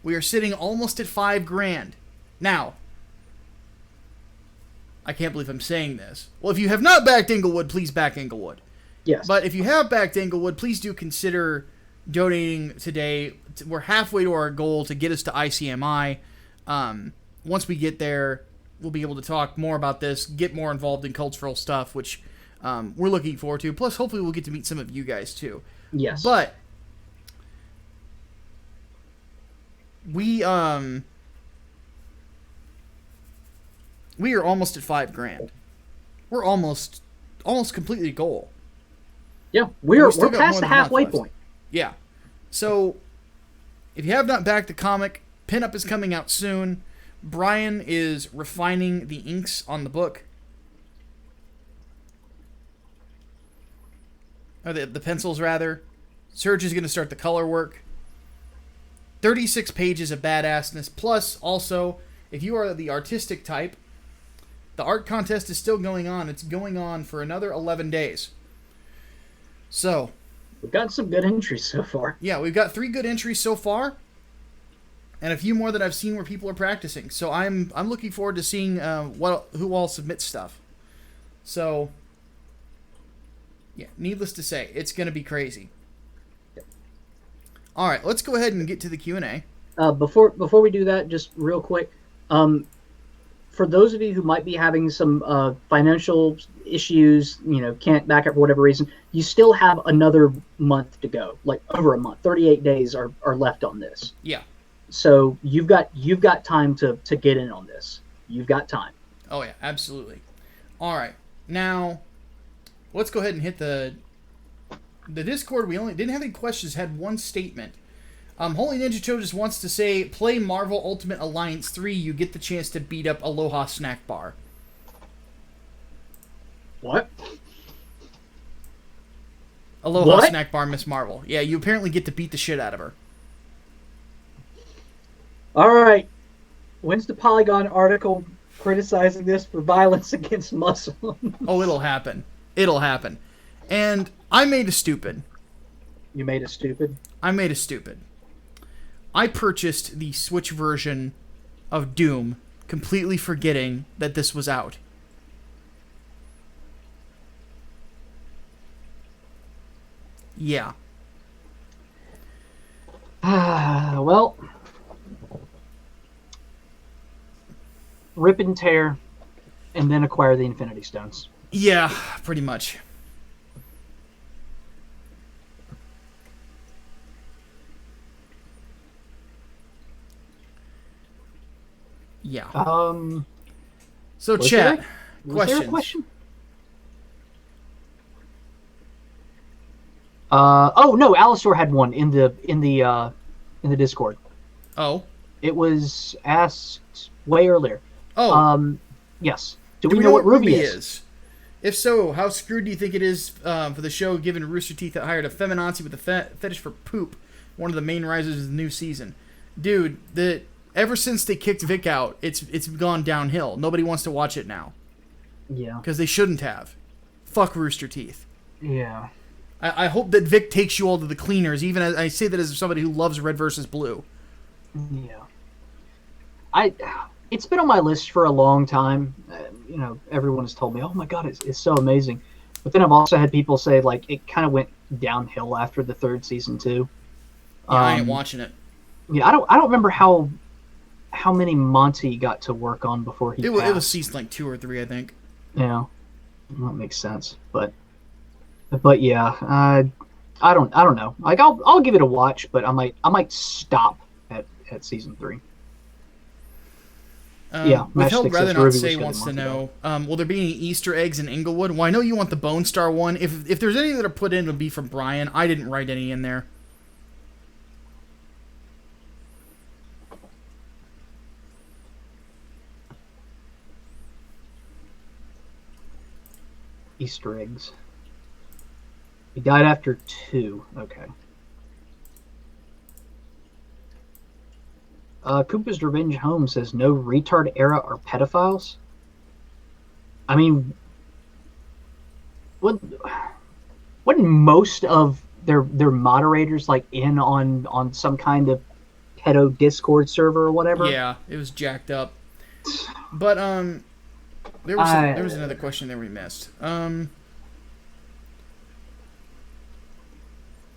we are sitting almost at $5,000. Now, I can't believe I'm saying this. Well, if you have not backed Englewood, please back Englewood. Yes. But if you have backed Englewood, please do consider donating today. We're halfway to our goal to get us to ICMI. Once we get there, we'll be able to talk more about this, get more involved in cultural stuff, which we're looking forward to. Plus, hopefully we'll get to meet some of you guys, too. Yes. But we are almost at $5,000. We're almost completely goal. Yeah, we're still got past more the than a month halfway left. point. Yeah. So, if you have not backed the comic, pinup is coming out soon. Brian is refining the inks on the book. Or the pencils, rather. Serge is going to start the color work. 36 pages of badassness. Plus, also, if you are the artistic type, the art contest is still going on. It's going on for another 11 days. So, we've got some good entries so far. Yeah, we've got 3 good entries so far, and a few more that I've seen where people are practicing. So I'm looking forward to seeing who all submits stuff. So, yeah, needless to say, it's going to be crazy. Yep. All right, let's go ahead and get to the Q&A. Before we do that, just real quick, for those of you who might be having some financial issues, can't back up for whatever reason, you still have another month to go, like over a month. 38 days are left on this. Yeah. So you've got time to get in on this. You've got time. Oh yeah, absolutely. All right, now let's go ahead and hit the Discord. We only didn't have any questions. Had one statement. Holy Ninja Joe just wants to say, play Marvel Ultimate Alliance 3, you get the chance to beat up Aloha Snack Bar. What? Aloha Snack Bar, Miss Marvel. Yeah, you apparently get to beat the shit out of her. All right. When's the Polygon article criticizing this for violence against Muslims? Oh, it'll happen. It'll happen. And I made a stupid. You made it stupid? I made a stupid. I purchased the Switch version of Doom, completely forgetting that this was out. Yeah. Well, rip and tear, and then acquire the Infinity Stones. Yeah, pretty much. Yeah. So Was chat. was there a Questions. question? Oh no, Alistor had one in the Discord. Oh. It was asked way earlier. Oh. Yes. Do Do we we know know what what Ruby Ruby is? is? If so, how screwed do you think it is for the show, given Rooster Teeth that hired a feminazi with a fetish for poop, one of the main risers of the new season? Dude, ever since they kicked Vic out, it's gone downhill. Nobody wants to watch it now. Yeah. Because they shouldn't have. Fuck Rooster Teeth. Yeah. I hope that Vic takes you all to the cleaners, even as I say that as somebody who loves red versus blue. Yeah. It's been on my list for a long time. Everyone has told me, "Oh my god, it's so amazing." But then I've also had people say like it kind of went downhill after the third season too. Yeah, I ain't watching it. Yeah, I don't remember how many Monty got to work on before he passed. It was season like 2 or 3, I think. Yeah, that makes sense. But yeah, I don't know. Like I'll give it a watch, but I might stop at season 3. Yeah, Withheld Matchstick rather says not Ruby say was wants to good know, will there be any Easter eggs in Englewood? Well, I know you want the Bone Star one. If there's any that are put in, it would be from Brian. I didn't write any in there. Easter eggs. He died after 2. Okay. Koopa's Revenge Home says no retard era are pedophiles. I mean, wouldn't most of their moderators like in on some kind of pedo Discord server or whatever? Yeah, it was jacked up. But there was another question that we missed.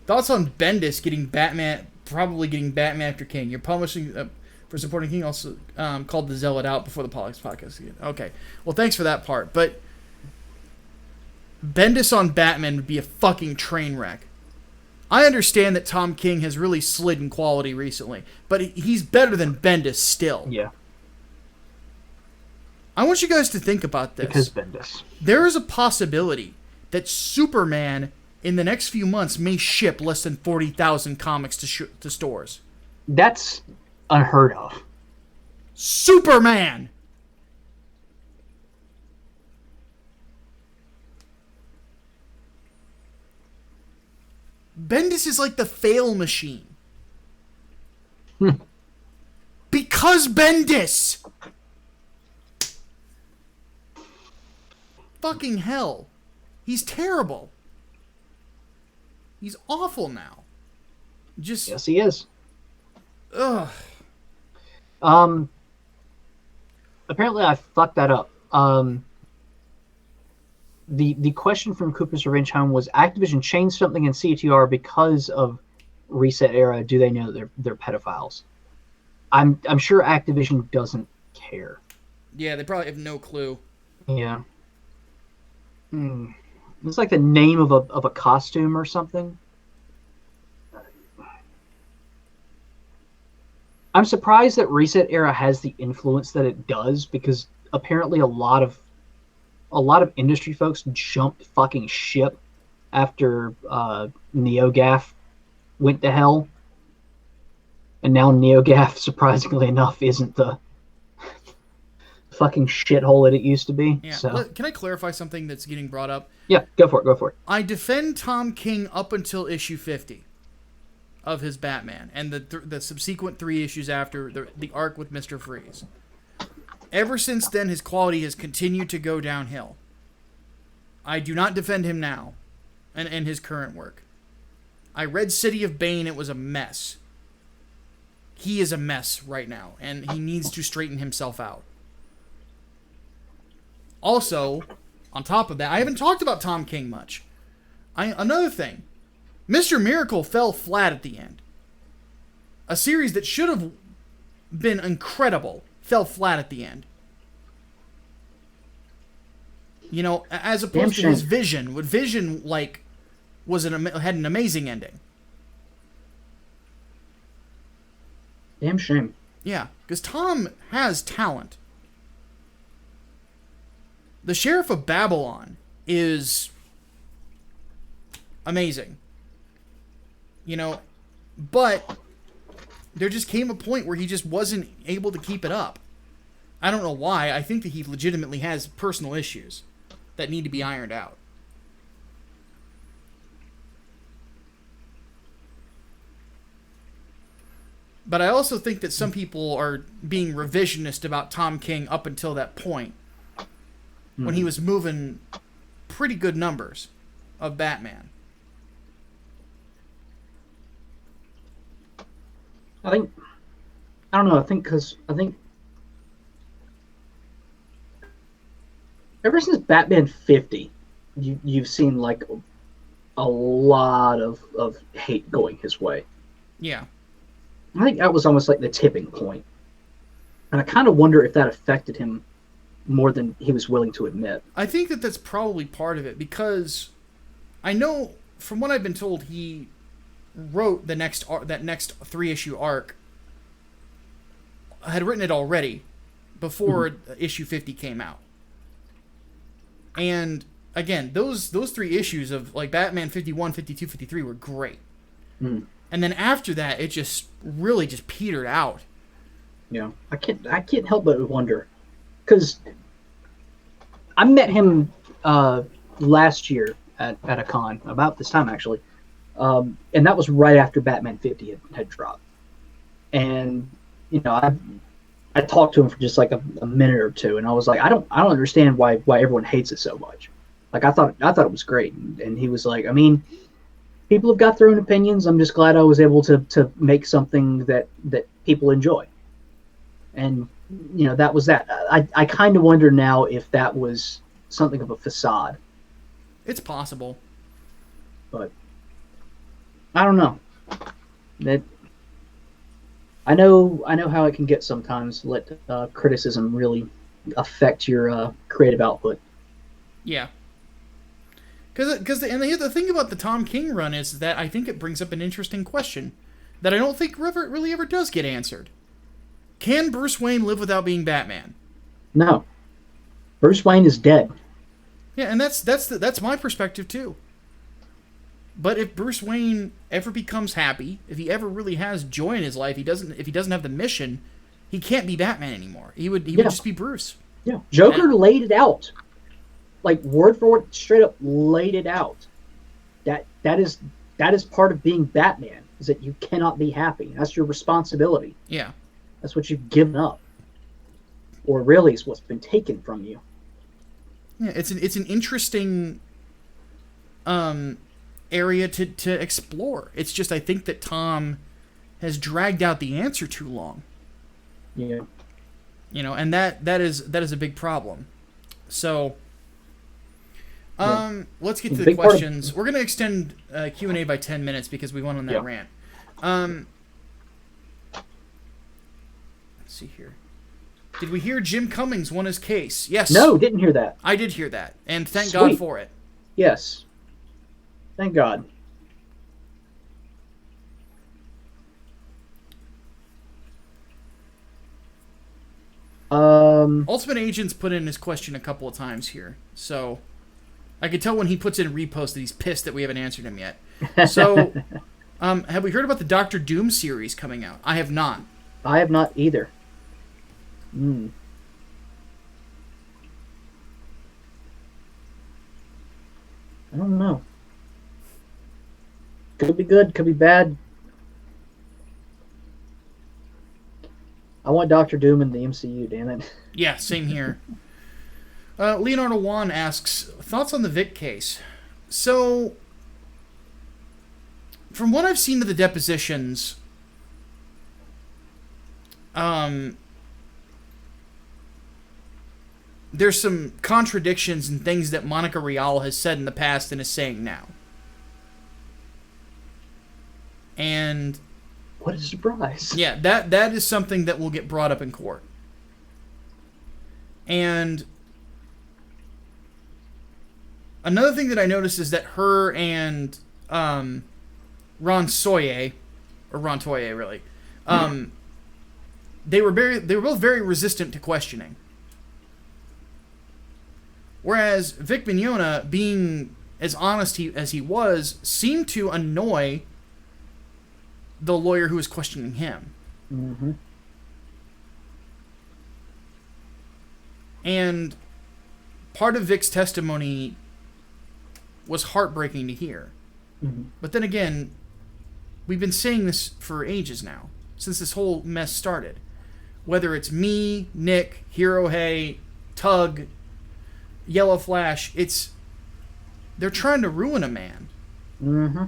Thoughts on Bendis getting Batman, probably getting Batman after King. You're publishing for supporting King, also called the Zealot out before the Politics podcast again. Okay, well thanks for that part, but Bendis on Batman would be a fucking train wreck. I understand that Tom King has really slid in quality recently, but he's better than Bendis still. Yeah. I want you guys to think about this. Because Bendis. There is a possibility that Superman in the next few months may ship less than 40,000 comics to stores. That's unheard of. Superman! Bendis is like the fail machine. Because Bendis! Fucking hell. He's terrible. He's awful now. Just... Yes, he is. Ugh. Apparently I fucked that up. The question from Koopa's Revenge Home was Activision changed something in CTR because of Reset Era. Do they know they're pedophiles? I'm sure Activision doesn't care. Yeah, they probably have no clue. Yeah. It's like the name of a costume or something. I'm surprised that Reset Era has the influence that it does, because apparently a lot of industry folks jumped fucking ship after NeoGAF went to hell. And now NeoGAF, surprisingly enough, isn't the fucking shithole that it used to be. Yeah. So. Can I clarify something that's getting brought up? Yeah, go for it. I defend Tom King up until issue 50 of his Batman and the subsequent 3 issues after the arc with Mr. Freeze. Ever since then, his quality has continued to go downhill. I do not defend him now and his current work. I read City of Bane. It was a mess. He is a mess right now, and he needs to straighten himself out. Also, on top of that, I haven't talked about Tom King much. Another thing, Mr. Miracle fell flat at the end. A series that should have been incredible fell flat at the end. You know, as Damn opposed to shame. his Vision. What Vision, like, had an amazing ending. Damn shame. Yeah, because Tom has talent. The Sheriff of Babylon is amazing. You know, but there just came a point where he just wasn't able to keep it up. I don't know why. I think that he legitimately has personal issues that need to be ironed out. But I also think that some people are being revisionist about Tom King up until that point, when he was moving pretty good numbers of Batman. I don't know. I think ever since Batman 50, you've seen like a lot of hate going his way. Yeah. I think that was almost like the tipping point. And I kind of wonder if that affected him more than he was willing to admit. I think that that's probably part of it, because I know from what I've been told, he wrote that next 3-issue arc, had written it already before issue 50 came out. And again, those 3 issues of like Batman 51, 52, 53 were great. And then after that, it just really just petered out. Yeah, I can't help but wonder, because I met him last year at a con, about this time actually, and that was right after Batman 50 had dropped. And you know, I talked to him for just like a minute or two, and I was like, I don't understand why everyone hates it so much. Like I thought it was great, and he was like, I mean, people have got their own opinions. I'm just glad I was able to make something that people enjoy. And, you know, that was that. I kind of wonder now if that was something of a facade. It's possible. But I don't know. That I know how it can get sometimes. Let criticism really affect your creative output. Yeah. Because the thing about the Tom King run is that I think it brings up an interesting question that I don't think really ever does get answered. Can Bruce Wayne live without being Batman? No. Bruce Wayne is dead. Yeah, and that's my perspective too. But if Bruce Wayne ever becomes happy, if he ever really has joy in his life, if he doesn't have the mission, he can't be Batman anymore. He would just be Bruce. Yeah. Joker laid it out. Like word for word, straight up laid it out. That is part of being Batman, is that you cannot be happy. That's your responsibility. Yeah. That's what you've given up. Or really is what's been taken from you. Yeah, it's an interesting area to explore. It's just I think that Tom has dragged out the answer too long. Yeah. You know, and that is a big problem. So let's get to the questions. We're going to extend Q&A by 10 minutes because we went on that rant. Let's see here. Did we hear Jim Cummings won his case? Yes. No, didn't hear that. I did hear that, and thank Sweet. God for it. Yes. Thank God. Ultimate Agent's put in his question a couple of times here, so I could tell when he puts in a repost that he's pissed that we haven't answered him yet. So, have we heard about the Doctor Doom series coming out? I have not. I have not either. I don't know. Could be good, could be bad. I want Doctor Doom in the MCU, damn it. Yeah, same here. Leonardo Juan asks, thoughts on the Vic case? So, from what I've seen of the depositions, there's some contradictions and things that Monica Rial has said in the past and is saying now. And what a surprise. Yeah, that is something that will get brought up in court. And Another thing that I noticed is that her and Rontoye, really, they were both very resistant to questioning. Whereas Vic Mignogna, being as honest as he was, seemed to annoy the lawyer who was questioning him. Mm-hmm. And part of Vic's testimony was heartbreaking to hear. Mm-hmm. But then again, we've been saying this for ages now, since this whole mess started. Whether it's me, Nick, Hirohei, Tug, Yellow Flash, they're trying to ruin a man. Mm-hmm.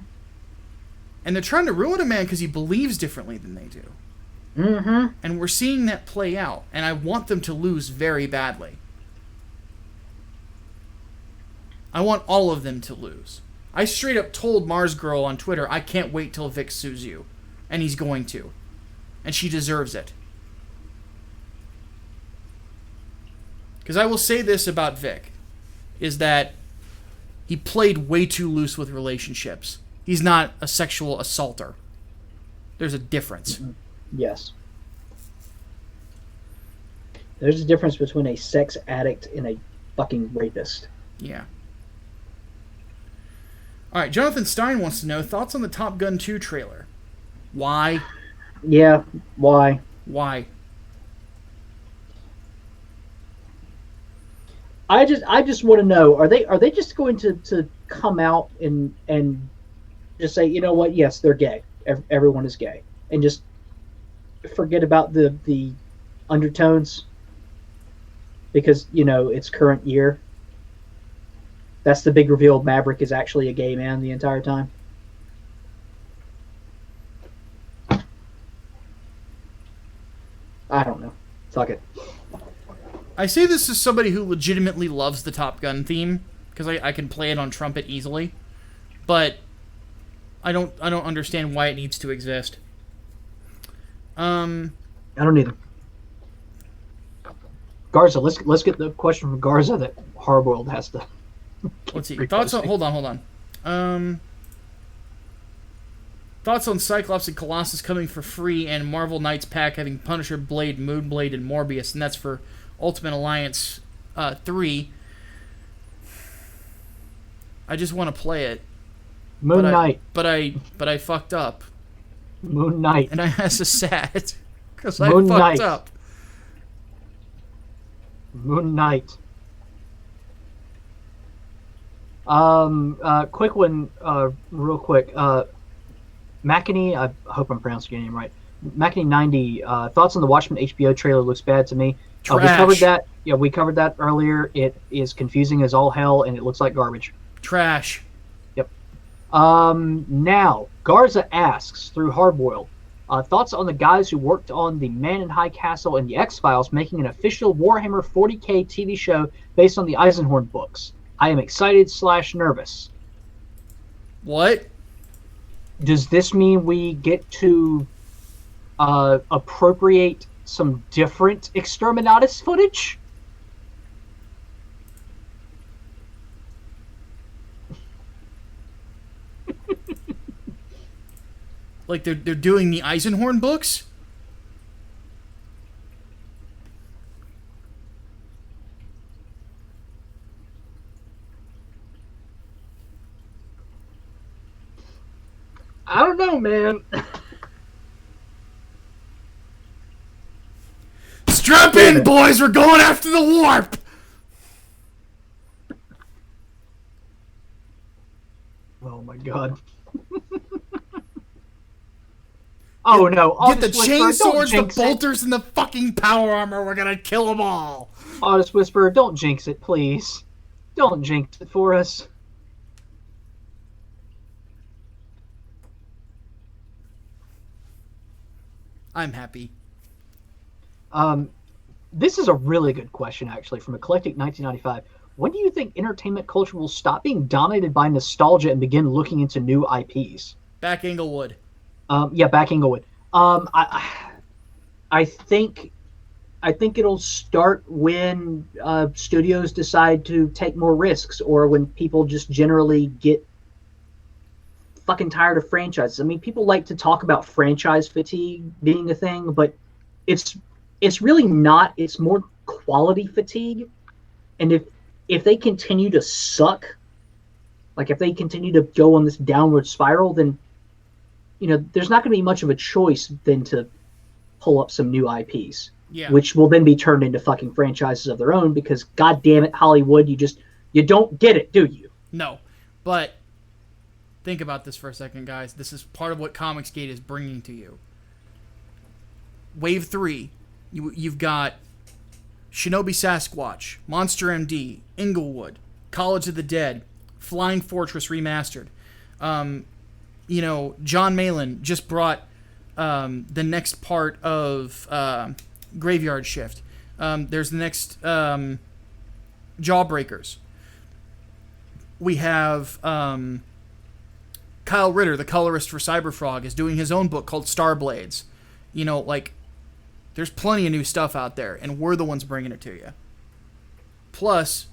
And they're trying to ruin a man because he believes differently than they do. Mm-hmm. And we're seeing that play out, and I want them to lose very badly. I want all of them to lose. I straight up told Mars Girl on Twitter, I can't wait till Vic sues you. And he's going to. And she deserves it. Because I will say this about Vic, is that he played way too loose with relationships. He's not a sexual assaulter. There's a difference. Mm-hmm. Yes. There's a difference between a sex addict and a fucking rapist. Yeah. All right, Jonathan Stein wants to know, thoughts on the Top Gun 2 trailer? Why? Yeah, why? Why? I just want to know, are they just going to come out and just say, you know what, yes, they're gay. Everyone is gay. And just forget about the undertones because, you know, it's current year. That's the big reveal. Maverick is actually a gay man the entire time. I don't know. Fuck it. I say this as somebody who legitimately loves the Top Gun theme because I can play it on trumpet easily, but I don't understand why it needs to exist. I don't either. Garza, let's get the question from Garza that Hardboiled has to. Let's see. Thoughts on? Hold on. Thoughts on Cyclops and Colossus coming for free, and Marvel Knights pack having Punisher, Blade, Moonblade, and Morbius, and that's for Ultimate Alliance 3. I just want to play it. Moon Knight. But I fucked up. Moon Knight. And that's just sad because I Moon fucked Knight. up. Moon Knight. Quick one, real quick. Makini, I hope I'm pronouncing your name right. Makini 90. Thoughts on the Watchmen HBO trailer? Looks bad to me. We covered that. Yeah, we covered that earlier. It is confusing as all hell, and it looks like garbage. Trash. Yep. Now Garza asks through Hardboiled. Thoughts on the guys who worked on the Man in High Castle and the X-Files making an official Warhammer 40K TV show based on the Eisenhorn books? I am excited / nervous. What? Does this mean we get to appropriate some different Exterminatus footage? Like they're doing the Eisenhorn books? I don't know, man. Strap in, boys! We're going after the warp! Oh my god. Oh no. Get the August Whisperer, chain don't swords, the jinx it. bolters, and the fucking power armor. We're gonna kill them all. August Whisperer, don't jinx it, please. Don't jinx it for us. I'm happy. This is a really good question, actually, from Eclectic 1995. When do you think entertainment culture will stop being dominated by nostalgia and begin looking into new IPs? Back Englewood. Yeah, back Englewood. I think I think it'll start when studios decide to take more risks, or when people just generally get fucking tired of franchises. I mean, people like to talk about franchise fatigue being a thing, but it's really not. It's more quality fatigue. And if they continue to suck, like if they continue to go on this downward spiral, then there's not going to be much of a choice than to pull up some new IPs, which will then be turned into fucking franchises of their own. Because God damn it, Hollywood, you don't get it, do you? No, but think about this for a second, guys. This is part of what Comicsgate is bringing to you. Wave 3, you've got Shinobi Sasquatch, Monster MD, Englewood, College of the Dead, Flying Fortress Remastered. John Malin just brought the next part of Graveyard Shift. There's the next Jawbreakers. We have Kyle Ritter, the colorist for Cyberfrog, is doing his own book called Starblades. There's plenty of new stuff out there, and we're the ones bringing it to you. Plus,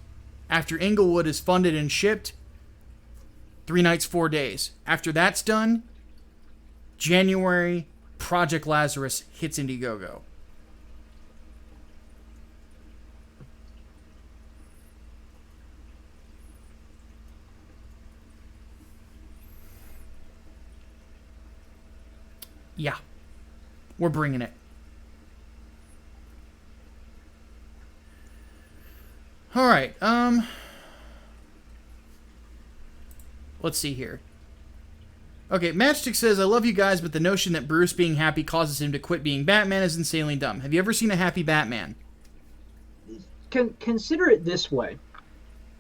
after Englewood is funded and shipped, 3 nights, 4 days. After that's done, January, Project Lazarus hits Indiegogo. Yeah. We're bringing it. All right. Let's see here. Okay, Matchstick says, I love you guys, but the notion that Bruce being happy causes him to quit being Batman is insanely dumb. Have you ever seen a happy Batman? Consider it this way.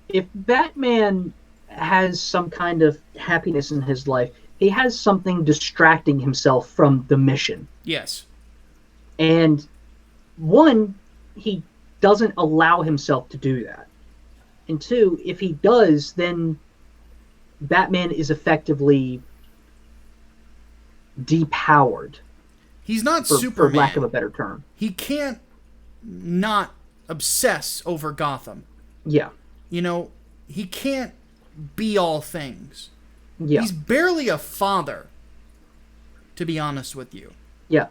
If Batman has some kind of happiness in his life, he has something distracting himself from the mission. Yes. And one, he doesn't allow himself to do that. And two, if he does, then Batman is effectively depowered. He's not Superman. For lack of a better term. He can't not obsess over Gotham. Yeah. He can't be all things. Yeah. He's barely a father, to be honest with you. Yeah.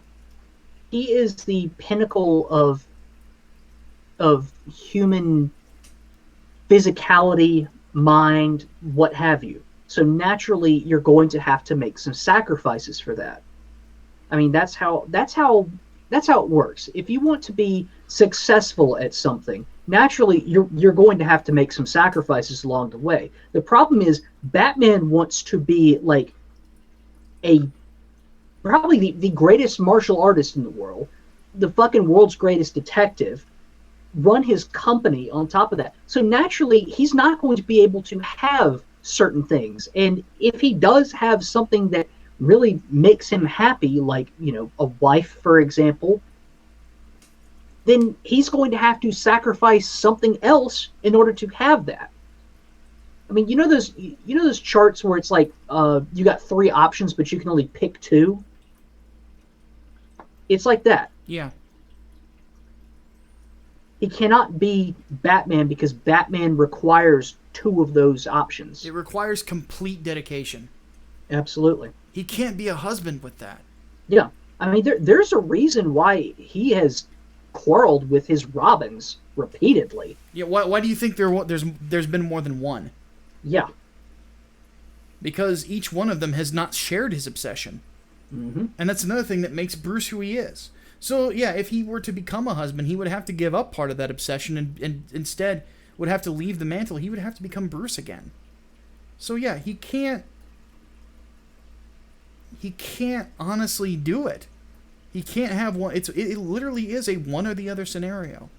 He is the pinnacle of human physicality, mind, what have you. So naturally, you're going to have to make some sacrifices for that. I mean, that's how it works. If you want to be successful at something, naturally, you're going to have to make some sacrifices along the way. The problem is, Batman wants to be like probably the greatest martial artist in the world, the fucking world's greatest detective, run his company on top of that. So naturally, he's not going to be able to have certain things. And if he does have something that really makes him happy, like, a wife, for example, then he's going to have to sacrifice something else in order to have that. I mean, those charts where it's like you got 3 options, but you can only pick 2? It's like that. Yeah. He cannot be Batman because Batman requires 2 of those options. It requires complete dedication. Absolutely. He can't be a husband with that. Yeah. I mean, there's a reason why he has quarreled with his Robins repeatedly. Yeah, why do you think there's been more than one? Yeah. Because each one of them has not shared his obsession. Mm-hmm. And that's another thing that makes Bruce who he is. So, yeah, if he were to become a husband, he would have to give up part of that obsession and instead would have to leave the mantle. He would have to become Bruce again. So, yeah, he can't honestly do it. He can't have one. It literally is a one or the other scenario.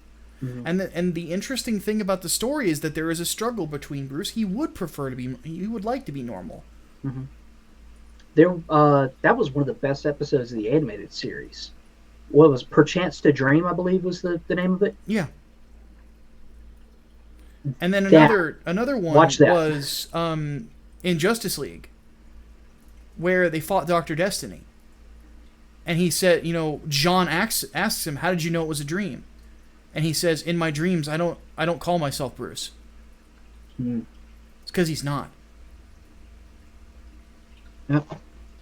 Mm-hmm. And the interesting thing about the story is that there is a struggle between Bruce. He would like to be normal. Mm-hmm. That was one of the best episodes of the animated series. What was Perchance to Dream, I believe was the name of it. Yeah. And then another one was in Justice League, where they fought Dr. Destiny. And he said, John asks him, how did you know it was a dream? And he says, in my dreams, I don't call myself Bruce. Mm. It's because he's not. Yep.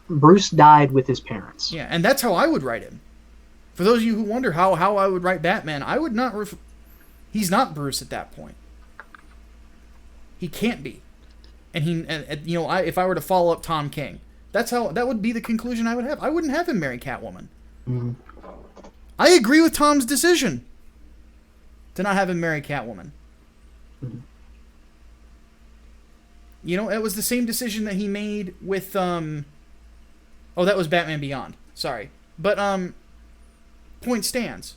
Bruce died with his parents. Yeah, and that's how I would write him. For those of you who wonder how I would write Batman, I would not... he's not Bruce at that point. He can't be. And if I were to follow up Tom King, that would be the conclusion I would have. I wouldn't have him marry Catwoman. Mm-hmm. I agree with Tom's decision to not have him marry Catwoman. Mm-hmm. It was the same decision that he made with that was Batman Beyond. Sorry. But point stands.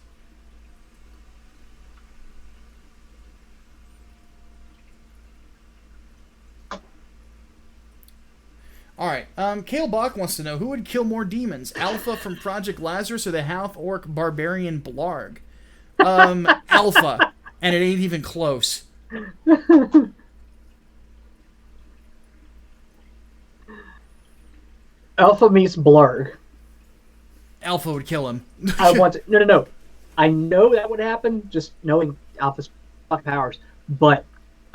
Alright, Kale Bach wants to know, who would kill more demons? Alpha from Project Lazarus or the half-orc barbarian Blarg? Alpha. And it ain't even close. Alpha meets Blarg. Alpha would kill him. I want to... No. I know that would happen, just knowing Alpha's fucking powers. But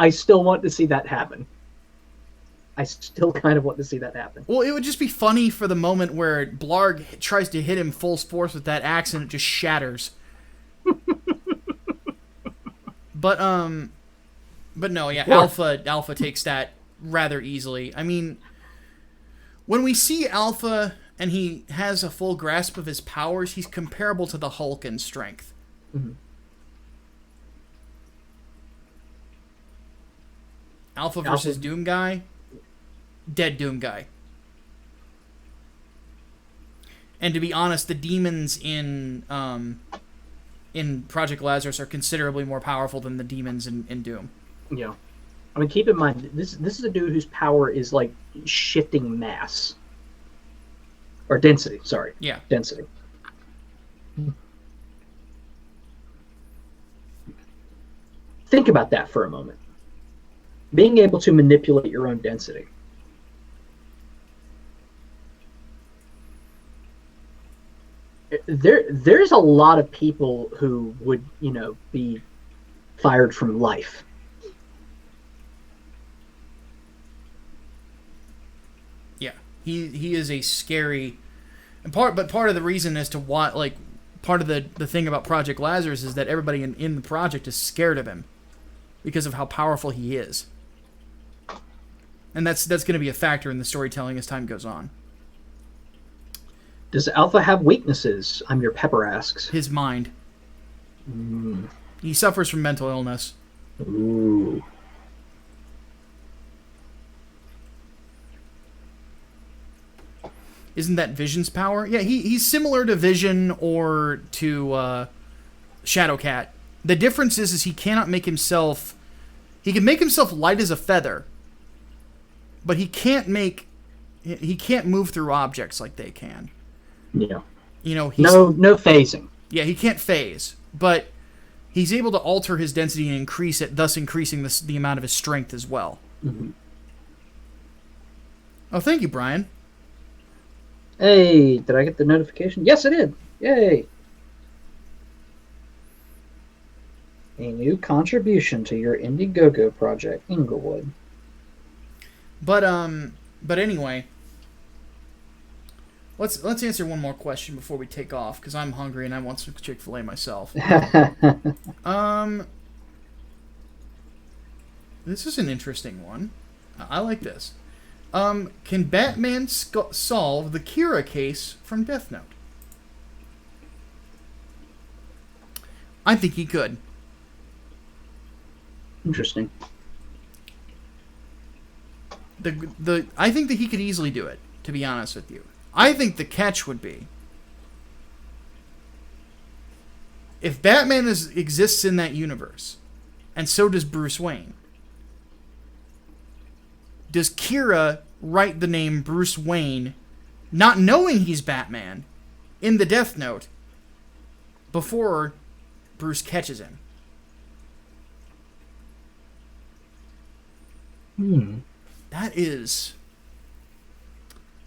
I still want to see that happen. I still kind of want to see that happen. Well, it would just be funny for the moment where Blarg tries to hit him full force with that axe and it just shatters. But no, yeah, sure. Alpha takes that rather easily. I mean, when we see Alpha and he has a full grasp of his powers, he's comparable to the Hulk in strength. Mm-hmm. Alpha versus Doom Guy. Dead Doom Guy. And to be honest, the demons in Project Lazarus are considerably more powerful than the demons in Doom. Yeah. I mean, keep in mind, this is a dude whose power is like shifting mass. Or density, sorry. Yeah. Density. Think about that for a moment. Being able to manipulate your own density. There's a lot of people who would, be fired from life. Yeah, he is a scary, but part of the reason as to why, like, part of the thing about Project Lazarus is that everybody in the project is scared of him because of how powerful he is, and that's going to be a factor in the storytelling as time goes on. Does Alpha have weaknesses? I'm Your Pepper asks. His mind. Mm. He suffers from mental illness. Ooh. Isn't that Vision's power? Yeah, he's similar to Vision or to Shadowcat. The difference is he cannot make himself... He can make himself light as a feather, but he can't move through objects like they can. Yeah. He's, no phasing. Yeah, he can't phase, but he's able to alter his density and increase it, thus increasing the amount of his strength as well. Mm-hmm. Oh, thank you, Brian. Hey, did I get the notification? Yes, I did. Yay. A new contribution to your Indiegogo project, Englewood. But anyway, let's answer one more question before we take off, because I'm hungry and I want some Chick-fil-A myself. This is an interesting one. I like this. Can Batman solve the Kira case from Death Note? I think he could. Interesting. I think that he could easily do it, to be honest with you. I think the catch would be, if Batman exists in that universe, and so does Bruce Wayne, does Kira write the name Bruce Wayne, not knowing he's Batman, in the Death Note before Bruce catches him?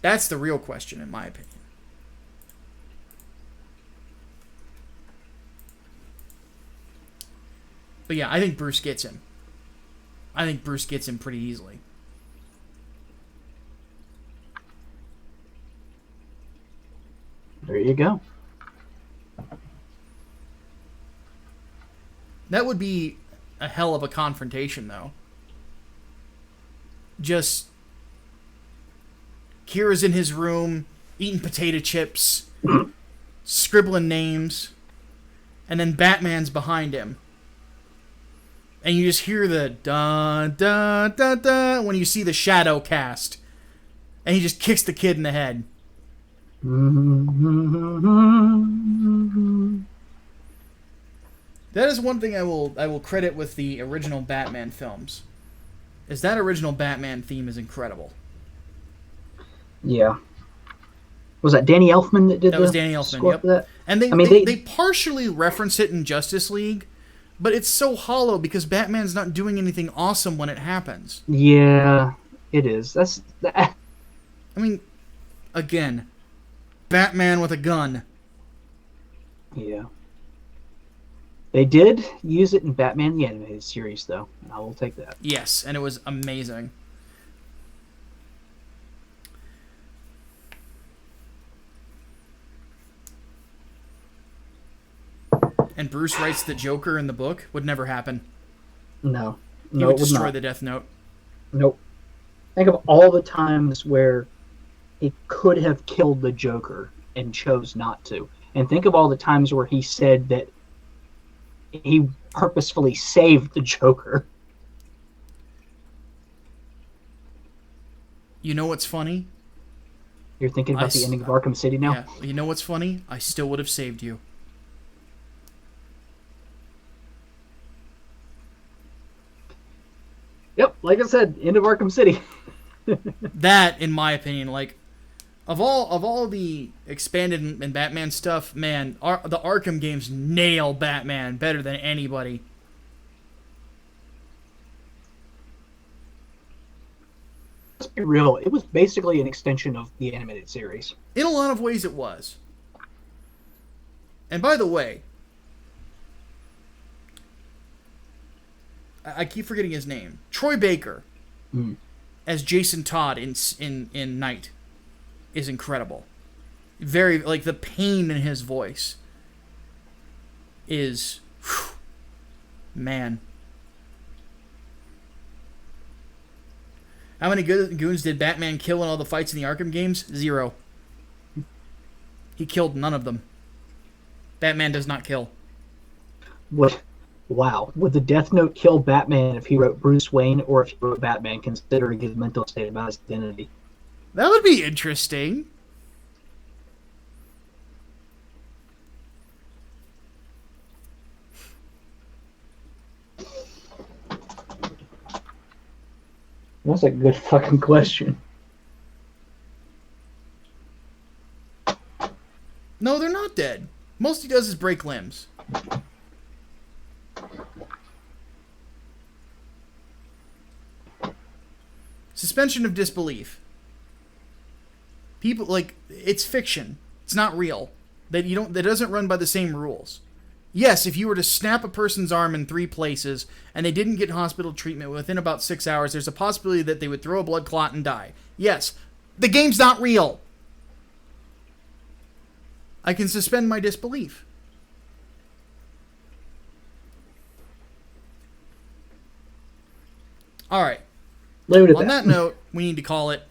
That's the real question, in my opinion. But yeah, I think Bruce gets him. I think Bruce gets him pretty easily. There you go. That would be a hell of a confrontation, though. Just Kira's in his room, eating potato chips, scribbling names, and then Batman's behind him. And you just hear the da-da-da-da when you see the shadow cast. And he just kicks the kid in the head. That is one thing I will credit with the original Batman films. Is that original Batman theme is incredible. Yeah. Was that Danny Elfman that did that? That was Danny Elfman, yep. That? And they partially reference it in Justice League, but it's so hollow because Batman's not doing anything awesome when it happens. Yeah, it is. I mean, again, Batman with a gun. Yeah. They did use it in Batman the Animated Series, though. I will take that. Yes, and it was amazing. And Bruce writes the Joker in the book. Would never happen. No. He would destroy the Death Note. Nope. Think of all the times where he could have killed the Joker and chose not to. And think of all the times where he said that he purposefully saved the Joker. You know what's funny? You're thinking about the ending of Arkham City now? Yeah. You know what's funny? I still would have saved you. Yep, like I said, end of Arkham City. That, in my opinion, like, of all the expanded and Batman stuff, man, the Arkham games nail Batman better than anybody. Let's be real, it was basically an extension of the animated series. In a lot of ways it was. And by the way, I keep forgetting his name. Troy Baker as Jason Todd in Night is incredible. Very, like, the pain in his voice is, whew, man. How many goons did Batman kill in all the fights in the Arkham games? 0. He killed none of them. Batman does not kill. What? Wow. Would the Death Note kill Batman if he wrote Bruce Wayne or if he wrote Batman, considering his mental state about his identity? That would be interesting. That's a good fucking question. No, they're not dead. Most he does is break limbs. Suspension of disbelief. People, like, it's fiction. It's not real. That doesn't run by the same rules. Yes, if you were to snap a person's arm in 3 places and they didn't get hospital treatment within about 6 hours, there's a possibility that they would throw a blood clot and die. Yes, the game's not real. I can suspend my disbelief. All right. On that note, we need to call it.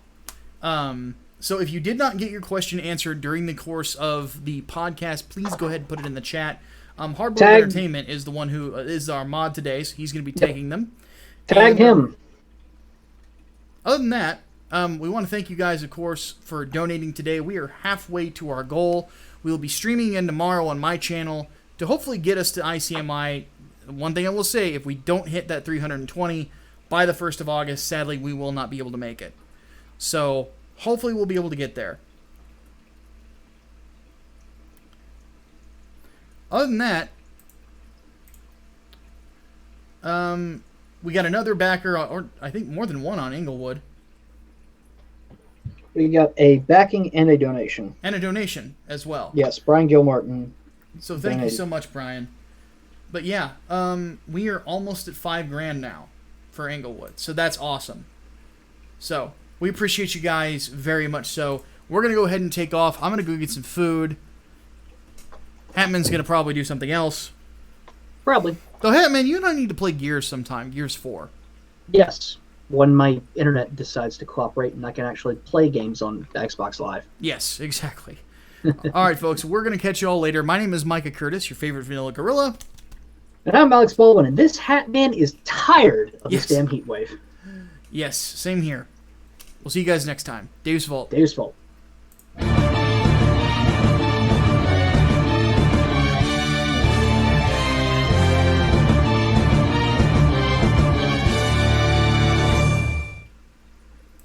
So if you did not get your question answered during the course of the podcast, please go ahead and put it in the chat. Hardboiled Entertainment is the one who is our mod today, so he's going to be taking them. Tag him. Other than that, we want to thank you guys, of course, for donating today. We are halfway to our goal. We will be streaming again tomorrow on my channel to hopefully get us to ICMI. One thing I will say, if we don't hit that 320 by the 1st of August, sadly, we will not be able to make it. So hopefully we'll be able to get there. Other than that, we got another backer, or I think more than one on Englewood. We got a backing and a donation. And a donation as well. Yes, Brian Gilmartin. So thank you so much, Brian. But yeah, we are almost at $5,000 now for Englewood, so that's awesome. So we appreciate you guys very much. So we're gonna go ahead and take off. I'm gonna go get some food. Hatman's gonna probably do something else. Probably. So Hatman, you and I need to play Gears sometime. Gears 4. Yes. When my internet decides to cooperate and I can actually play games on Xbox Live. Yes, exactly. All right, folks. We're gonna catch you all later. My name is Micah Curtis, your favorite vanilla gorilla. And I'm Alex Baldwin, and this Hatman is tired of this damn heat wave. Yes, same here. We'll see you guys next time. Dave's Vault. Dave's fault.